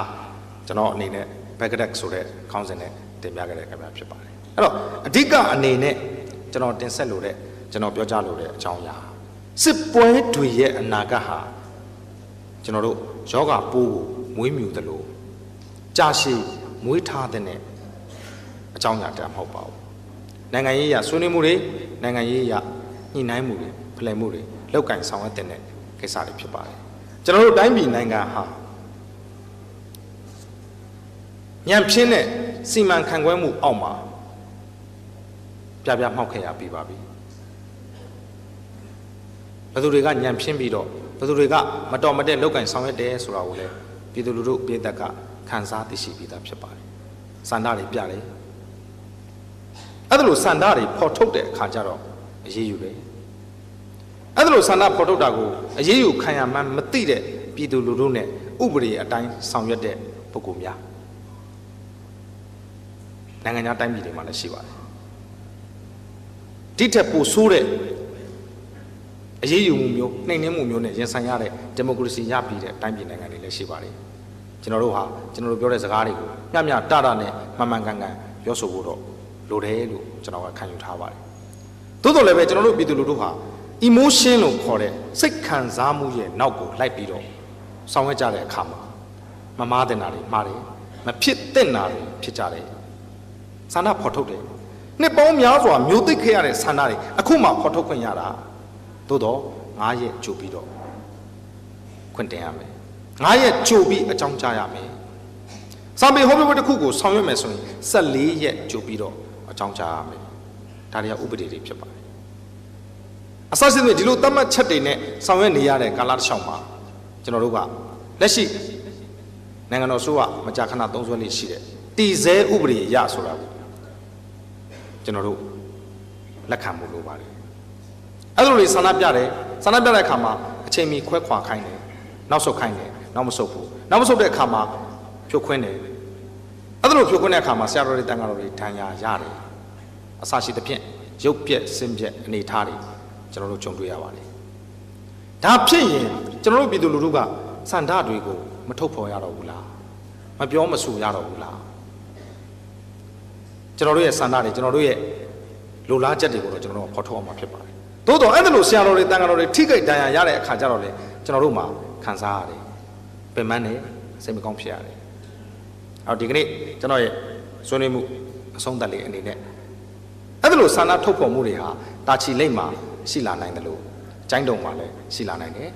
ကျွန်တော်အနေနဲ့ backtrack ဆိုတဲ့ခေါင်းစဉ်နဲ့တင်ပြခဲ့တဲ့ခင်ဗျာဖြစ်ပါတယ်အဲ့တော့အဓိကအနေနဲ့ကျွန်တော်တင်ဆက်လို့တဲ့ကျွန်တော်ပြောကြားလို့တဲ့အကြောင်းအရာစစ်ပွဲတွေရဲ့အနာဂတ်ဟာကျွန်တော်တို့ယောဂပိုးကိုမွေးမြူသလိုကြာရှည်မွေးထားတဲ့အကြောင်းအရာတည်းမဟုတ်ပါဘူးနိုင်ငံရေးအရဆွေးနွေးမှုတွေနိုင်ငံရေးအရညှိနှိုင်းမှုတွေဖလှယ်မှုတွေလောက်ကင်ဆောင်ရွက်တဲ့ကိစ္စတွေဖြစ်ပါတယ်ကျွန်တော်တို့တိုင်းပြည်နိုင်ငံဟာညံပြင်းတဲ့စီမံခန့်ခွဲမှုအောက်မှာပြပြမှောက်ခဲ့ရပြီးပါပြီဘယ်သူတွေကညံပြင်းပြီးတော့ဘယ်သူတွေကမတော်မတဲ့လောက်ကင်ဆောင်ရွက်တယ်ဆိုတာကိုလည်းပြည်သူလူထုပြည်သက်ကခံစားသိရှိပြီးသားဖြစ်ပါတယ်စန္ဒတွေပြတယ်အဲ့ဒါလိုစန္ဒတွေပေါ်ထုတ်တဲ့အခါကျတော့အရေးယူတယ်အဲ့ဒါလိုစန္ဒပေါ်ထုတ်တာကိုအရေးယူခံရမှန်းမသိတဲ့ပြည်သူလူထုနဲ့ဥပဒေအတိုင်းဆောင်ရွက်တဲ့ပုဂ္ဂိုလ်များနိုင်ငံခြားတိုင်းပြည်တွေမှာလည်းရှိပါတယ်ဒီထက်ပိုဆိုးတဲ့အရေးယူမှုမျိုးနှိမ်နင်းမှုမျိုးနဲ့ရင်ဆိုင်ရတဲ့ဒီမိုကရေစီရပြီးတဲ့တိုင်းပြည်နိုင်ငံတွေလည်းရှိပါတယ်ကျွန်တော်တို့ပြောတဲ့စကားတွေကိုမျှမျှတတနဲ့မှန်မှန်ကန်ကန်ပြောဆိုဖို့တော့လိုတယ်လို့ကျွန်တော်ကခံယူထားပါတယ်သို့တော်လည်းပဲကျွန်တော်တို့ပြည်သူလူထုဟာ emotion လို့ခေါ်တဲ့စိတ်ခံစားမှုရဲ့နောက်ကိုလိုက်ပြီးတော့ဆောင်ရွက်ကြတဲ့အခါမှာမမားတင်တာတွေမှားတယ်မဖြစ်တဲ့နာတွေဖြစ်ကြတယ်ဆန္ဒဖော်ထုတ်တယ်နှစ်ပေါင်းများစွာမျိုးသိခဲ့ရတဲ့ဆန္ဒတွေအခုမှဖော်ထုတ်ခွင့်ရတာသို့တော့9ရက်ကြိုပြီးတော့ခွင့်တင်ရမယ်9ရက်ကြိုပြီးအကြောင်းကြားရမယ်စာပေဟောပြောပွဲတစ်ခုကိုဆောင်ရွက်မယ်ဆိုရင်14ရက်ကြိုပြီးတော့အကြောင်းကြားရမယ်ဒါတွေကဥပဒေတွေဖြစ်ပါတယ်အစရှိသဖြင့်ဒီလိုသတ်မှတ်ချက်တွေနဲ့ဆောင်ရွက်နေရတဲ့ကာလတစ်လျှောက်မှာကျွန်တော်တို့ကလက်ရှိနိုင်ငံတော်ဆိုကမကြာခဏသုံးစွဲလေးရှိတဲ့တည်ဆဲဥပဒေအရဆိုတာကိုကျွန်တော်တို့လက်ခံဖို့လိုပါတယ်အဲ့လိုတွေဆန္ဒပြတဲ့အခါမှာအချိန်မီခွဲခွာခိုင်းတယ်နောက်ဆုတ်ခိုင်းတယ်နောက်မဆုတ်ဘူးနောက်မဆုတ်တဲ့အခါမှာဖြုတ်ခွင်းတယ်အဲ့လိုဖြုတ်ခွင်းတဲ့အခါမှာဆရာတော်တွေတန်ဃာတော်တွေထံရရတယ်အစရှိသဖြင့်ရုပ်ပြက်စင်ပြက်အနေထားတွေကျွန်တော်တို့ကြုံတွေ့ရပါတယ်ဒါဖြစ်ရင်ကျွန်တော်တို့ပြည်သူလူထုကစန္ဒတွေကိုမထုတ်ဖော်ရတော့ဘူးလားမပြောမဆိုရတော့ဘူးလားကျွန်တော်တို့ရဲ့စန္ဒတွေကျွန်တော်တို့ရဲ့လိုလားချက်တွေကိုတော့ကျွန်တော်တို့ဖော်ထုတ်အောင်မှာဖြစ်ပါတယ်သို့တော့အဲ့ဒါလို့ဆရာတော်တွေတန်ဃာတော်တွေထိခိုက်ဒဏ်ရာရတဲ့အခါကျတော့လေကျွန်တော်တို့မှာခံစားရတယ်ပင်ပန်းနေစိတ်မကောင်းဖြစ်ရတယ်အော်ဒီကနေ့ကျွန်တော်ရဲ့ဆွေးနွေးမှုအဆုံးသတ်လေးအနေနဲ့အဲ့ဒါလို့ဆန္ဒထုတ်ဖော်မှုတွေဟာတာချီလိမ့်မှာရှိလာနိုင်တယ်လို့ကျိုင်းတုံမှာလည်းရှိလာနိုင်တယ်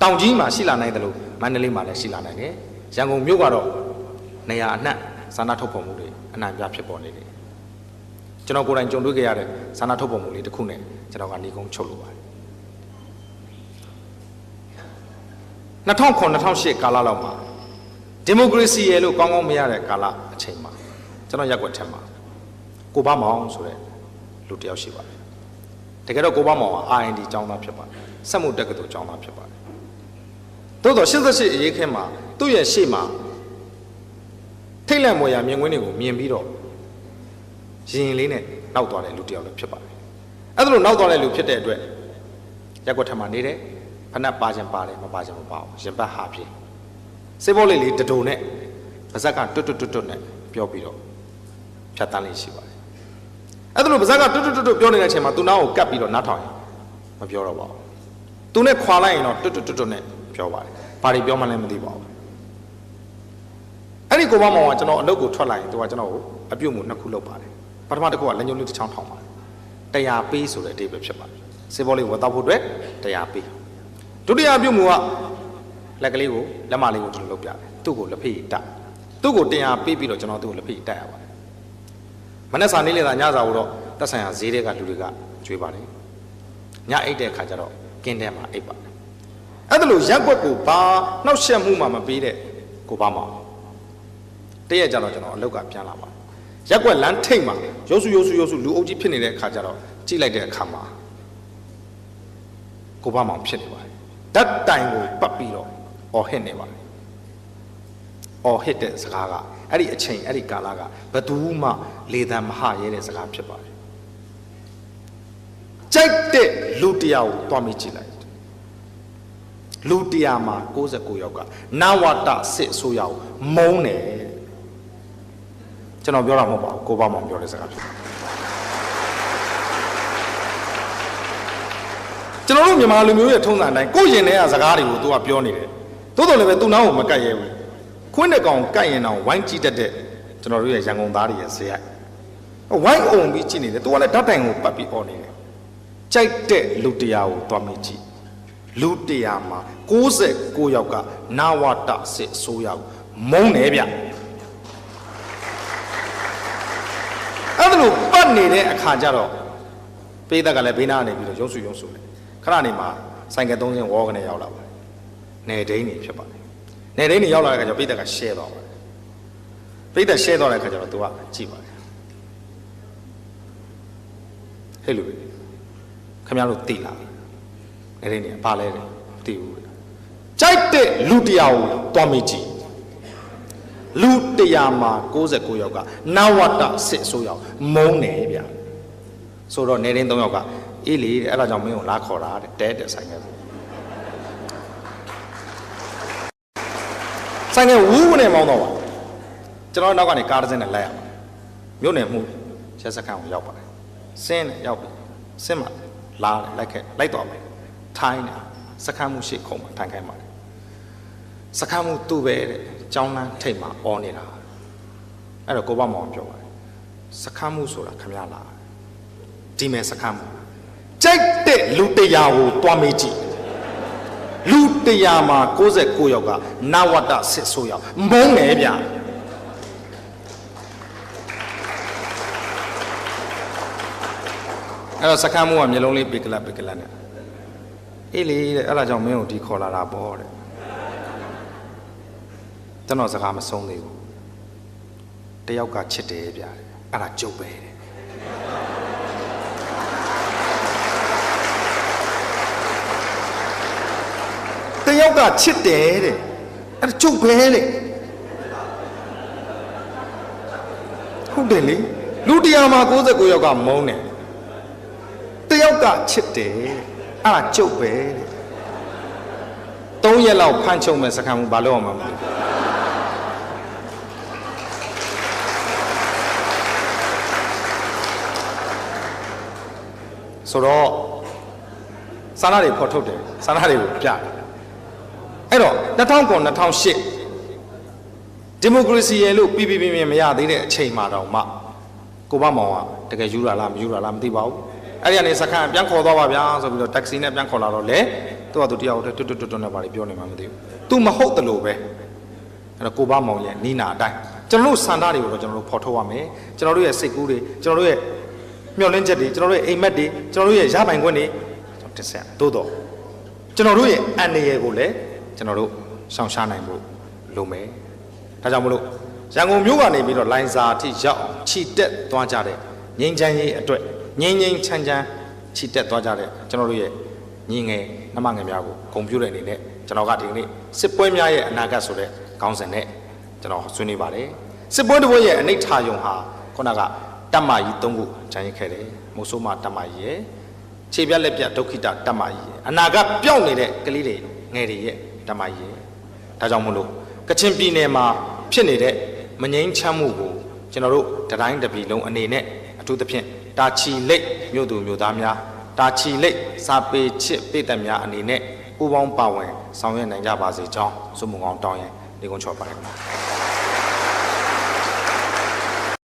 တောင်ကြီးမှာရှိလာနိုင်တယ်လို့မန္တလေးမှာလည်းရှိလာနိုင်တယ်ရန်ကုန်မြို့ကတော့နေရာအနှံ့ဆန္ဒထုတ်ဖော်မှုတွေအနှံ့ပြဖြစ်ပေါ်နေတယ်ကျွန်တော်ကိုယ်တိုင်ကြုံတွေ့ခဲ့ရတဲ့ဆန္ဒထုတ်ဖော်မှုလေးတစ်ခုနဲ့ကျွန်တော်ကနေကုန်းချုပ်လိုပါတယ်2009-2008ကာလလောက်မှာဒီမိုကရေစီရဲ့လို့ကောင်းကောင်းမရတဲ့ကာလအချိန်မှာကျွန်တော်ရက်ွက်ထက်မှာကိုဘမောင်ဆိုတဲ့လူတစ်ယောက်ရှိပါတယ်တကယ်တော့ကိုဘမောင်က RND ကျောင်းသားဖြစ်ပါတယ်စက်မှုတက္ကသိုလ်ကျောင်းသားဖြစ်ပါတယ်သို့တော့88အရေးခင်းမှာသူ့ရဲ့ရှေ့မှာထိတ်လန့်မွေရာမြင်ကွင်းတွေကိုမြင်ပြီးတော့ရင်လေးနဲ့နောက်သွားတဲ့လူတစ်ယောက်လည်းဖြစ်ပါတယ်အဲ့ဒါလို့နောက်သွားတဲ့လူဖြစ်တဲ့အတွက်ရက်ွက်ထက်မှာနေတယ်ဖနက်ပါခြင်းပါတယ်မပါခြင်းမပါဘူးရင်ဘတ်ဟာပြေစေဘောလေးလေးတဒုံနဲ့ပါဇက်ကတွတ်နဲ့ပြောပြီးတော့ဖြတ်တန်းလေးရှိပါတယ်အဲ့ဒါလို့ပါဇက်ကတွတ်ပြောနေတဲ့အချိန်မှာသူနာကိုကပ်ပြီးတော့နားထောင်ရင်မပြောတော့ပါဘူးသူနဲ့ခွာလိုက်ရင်တော့တွတ်နဲ့ပြောပါတယ်ဘာတွေပြောမှလည်းမသိပါဘူးအဲ့ဒီကိုဘမောင်ကကျွန်တော်အလုပ်ကိုထွက်လာရင်သူကကျွန်တော်ကိုအပြုတ်မှု2ခုလုပ်ပါတယ်ပထမတစ်ခုကလက်ညှိုးလေးတစ်ချောင်းထောင်ပါတယ်100ပေးဆိုတဲ့အဓိပ္ပာယ်ဖြစ်ပါတယ်စေဘောလေးဝတ်တော့ဖို့အတွက်100ပေးဒုတိယပြုတ်မှုကလက်ကလေးကိုလက်မလေးကိုကျွန်တော်လုပ်ပြတယ်သူ့ကိုလက်ဖေးတက်သူ့ကို100ပေးပြီးတော့ကျွန်တော်သူ့ကိုလက်ဖေးတက်ရပါတယ်မနေ့စာနေ့လေသာညစာကိုတော့တက်ဆိုင်ရာဈေးတွေကလူတွေကကျွေးပါတယ်ညအိတ်တဲ့ခါကျတော့ကင်းထဲမှာအိတ်ပါတယ်အဲ့ဒါလို့ရက်ွက်ကိုဘာနှောက်ယှက်မှုမှမပေးတဲ့ကိုပါမောင်တရက်ကြတော့ကျွန်တော်အလောက်ကပြန်လာပါတယ်ရက်ွက်လမ်းထိတ်မှာရုပ်စုလူအုပ်ကြီးဖြစ်နေတဲ့ခါကျတော့ကြည့်လိုက်တဲ့အခါမှာကိုပါမောင်ဖြစ်နေပါတယ်ဓာတ်တိုင်ကိုပတ်ပြီးတော့ဟစ်နေပါတယ် အော်ဟစ်တဲ့စကားကအဲ့ဒီအချိန်အဲ့ဒီကာလကဘယ်သူမှလေသံမဟရဲတဲ့စကားဖြစ်ပါတယ်ကြိုက်တဲ့လူတရားကိုတွားမိကြည့်လိုက်လူတရားမှာ69ယောက်ကနဝတစစ်အစိုးရကိုမုန်းတယ်ကျွန်တော်ပြောတာမဟုတ်ပါဘူးကိုပေါ့မောင်ပြောတဲ့စကားဖြစ်ကျွန်တော်တို့မြန်မာလူမျိုးရဲ့ထုံးစံအတိုင်းကိုရင်ထဲကစကားတွေကိုသူကပြောနေတယ်သို့တော်လည်းပဲသူ့နားကိုမကတ်ရဲဘူးခွင်းတဲ့ကောင်ကတ်ရင်တော့ဝိုင်းကြည့်တတ်တဲ့ကျွန်တော်တို့ရဲ့ရန်ကုန်သားတွေရဲ့ဇေယျဝိုင်းအောင်ပြီးကြည့်နေတယ်သူကလည်းဓာတ်တိုင်ကိုပတ်ပြီးអော်နေတယ်ကြိုက်တဲ့လူတရားကိုတွားမိကြည့်လူတရားမှာ69ယောက်ကနဝတစစ်အစိုးရကိုမုန်းတယ်ဗျအဲ့ဒါလို့ပတ်နေတဲ့အခါကျတော့ပေးသက်ကလည်းဘေးနားနေပြီးတော့ရုပ်ဆူတယ်ခဏနေမှာဆိုင်က3စင်းဝေါကနေရောက်လာပါတယ်နယ်ဒိန်းနေဖြစ်ပါတယ်နယ်ဒိန်းနေရောက်လာတဲ့အခါကျတော့ပေးသက်က share သွားပါတယ်ပေးသက် share သွားတဲ့အခါကျတော့ तू ကကြည့်ပါတယ်ဟဲ့လူခင်ဗျားတို့သိလားနယ်ဒိန်းနေပါလဲတယ်မသိဘူးကြိုက်တဲ့လူတရားကိုတွားမိကြည့်လူတရားမှာ69ယောက်ကနဝတစစ်အစိုးရမုန်းတယ်ဗျဆိုတော့နေရင်း3ယောက်ကအေးလေအဲ့ဒါကြောင့်မင်းကိုလာခေါ်တာတဲ့တဲ့ဆိုင်ကဆိုင်ကဝူးနဲ့မောင်းတော့ပါကျွန်တော်နောက်ကနေကားတစ်စင်းနဲ့လိုက်ရပါတယ်မြို့နယ်မှုချက်စခန်းကိုရောက်ပါတယ်စင်းနဲ့ရောက်ပြီစင်းမှာလာတယ်လိုက်ခဲ့လိုက်တော့မယ်ထိုင်းတယ်စခန်းမှုရှိခုံမှာထိုင်ခိုင်းပါတယ်စခန်းမှုသူ့ပဲတဲ့ကျောင်းလန်းထိတ်မှာအော်နေတာအဲ့တော့ကိုပေါ့မောင်ပြောပါတယ်စခန်းမှုဆိုတာခမရလားဒီမဲ့စခန်းမှုကြိုက်တဲ့လူတရားကိုတွားမေးကြည့်လူတရားမှာ69ယောက်ကနဝတစစ်ဆိုးရောက်မုန်းတယ်ဗျအဲ့တော့စခန်းမှုကမျိုးလုံးလေးပိကလနဲ့အေးလေတဲ့အဲ့ဒါကြောင့်မင်းကိုဒီခေါ်လာတာပေါ့တဲ့ကျွန်တော်စကားမဆုံးသေးဘူးတယောက်ကချစ်တယ်ဗျအဲ့ဒါကြုတ်ပဲတဲ့တယောက်ကချစ်တယ်တဲ့အဲ့ဒါကြုတ်ပဲတဲ့ဟုတ်တယ်လေလူတရားမှာ69ယောက်ကမုန်းတယ်တယောက်ကချစ်တယ်အဲ့ဒါကြုတ်ပဲတဲ့3ရက်လောက်ဖမ်းချုပ်မဲ့စခန်းမှုဘာလို့အောင်မလဲဆိုတော့စာနာတွေဖော်ထုတ်တယ်စာနာတွေကိုပြတယ်အဲ့တော့2009 2008ဒီမိုကရေစီရဲ့လို့ပြမရသေးတဲ့အချိန်မှာတော့မှကိုပေါ့မောင်ကတကယ်ယူရလားမယူရလားမသိပါဘူးအဲ့ဒီကနေစခန်းပြန်ခေါ်သွားပါဗျာဆိုပြီးတော့တက္ကစီနဲ့ပြန်ခေါ်လာတော့လေသူကသူတယောက်တည်းတွတ်နဲ့ပါလေပြောနေမှမသိဘူးသူမဟုတ်တယ်လို့ပဲအဲ့တော့ကိုပေါ့မောင်ရဲ့နီးနာအတိုင်းကျွန်တော်တို့စန္ဒတွေကိုတော့ကျွန်တော်တို့ဖော်ထုတ်ရမယ်ကျွန်တော်တို့ရဲ့စိတ်ကူးတွေကျွန်တော်တို့ရဲ့မျှော်လင့်ချက်တွေကျွန်တော်တို့ရဲ့အိမ်မက်တွေကျွန်တော်တို့ရဲ့ရပိုင်ခွင့်တွေတစ်ဆက်သို့တော့ကျွန်တော်တို့ရဲ့အန္တရာယ်ကိုလည်းကျွန်တော်တို့ရှောင်ရှားနိုင်ဖို့လိုမယ်ဒါကြောင့်မလို့ရန်ကုန်မြို့ကနေပြီးတော့လိုင်ဇာအထိရောက်အောင်ခြိတက်သွားကြတဲ့ငင်းချမ်းရေးအတွက်ငင်းချမ်းခြိတက်သွားကြတဲ့ကျွန်တော်တို့ရဲ့ညီငယ်နှမငယ်များကိုဂုဏ်ပြုတဲ့အနေနဲ့ကျွန်တော်ကဒီနေ့စစ်ပွဲများရဲ့အနာဂတ်ဆိုတဲ့ခေါင်းစဉ်နဲ့ကျွန်တော်ဆွေးနွေးပါတယ်စစ်ပွဲတစ်ပွဲရဲ့အနိဋ္ဌာယုံဟာခုနကတမ္မာကြီး3ခုခြံရခဲ့တယ်မိုးဆိုးမတမ္မာကြီးရဲ့ခြေပြက်လက်ပြဒုက္ခိတတမ္မာကြီးရဲ့အနာဂတ်ပြောင်းနေတဲ့ကလေးတွေငယ်တွေရဲ့တမ္မာကြီးရဲ့ဒါကြောင့်မို့လို့ကချင်ပြည်နယ်မှာဖြစ်နေတဲ့မငြိမ်းချမ်းမှုကိုကျွန်တော်တို့တိုင်းတစ်ပြည်လုံးအနေနဲ့အထူးသဖြင့်တာချီလိတ်မြို့သူမြို့သားများတာချီလိတ်စာပေချစ်ပြည်သက်များအနေနဲ့ပူးပေါင်းပါဝင်ဆောင်ရွက်နိုင်ကြပါစေကြောင်းဆုမွန်ကောင်းတောင်းရင်ဒီကုန်းချော်ပါတယ်ခင်ဗျာ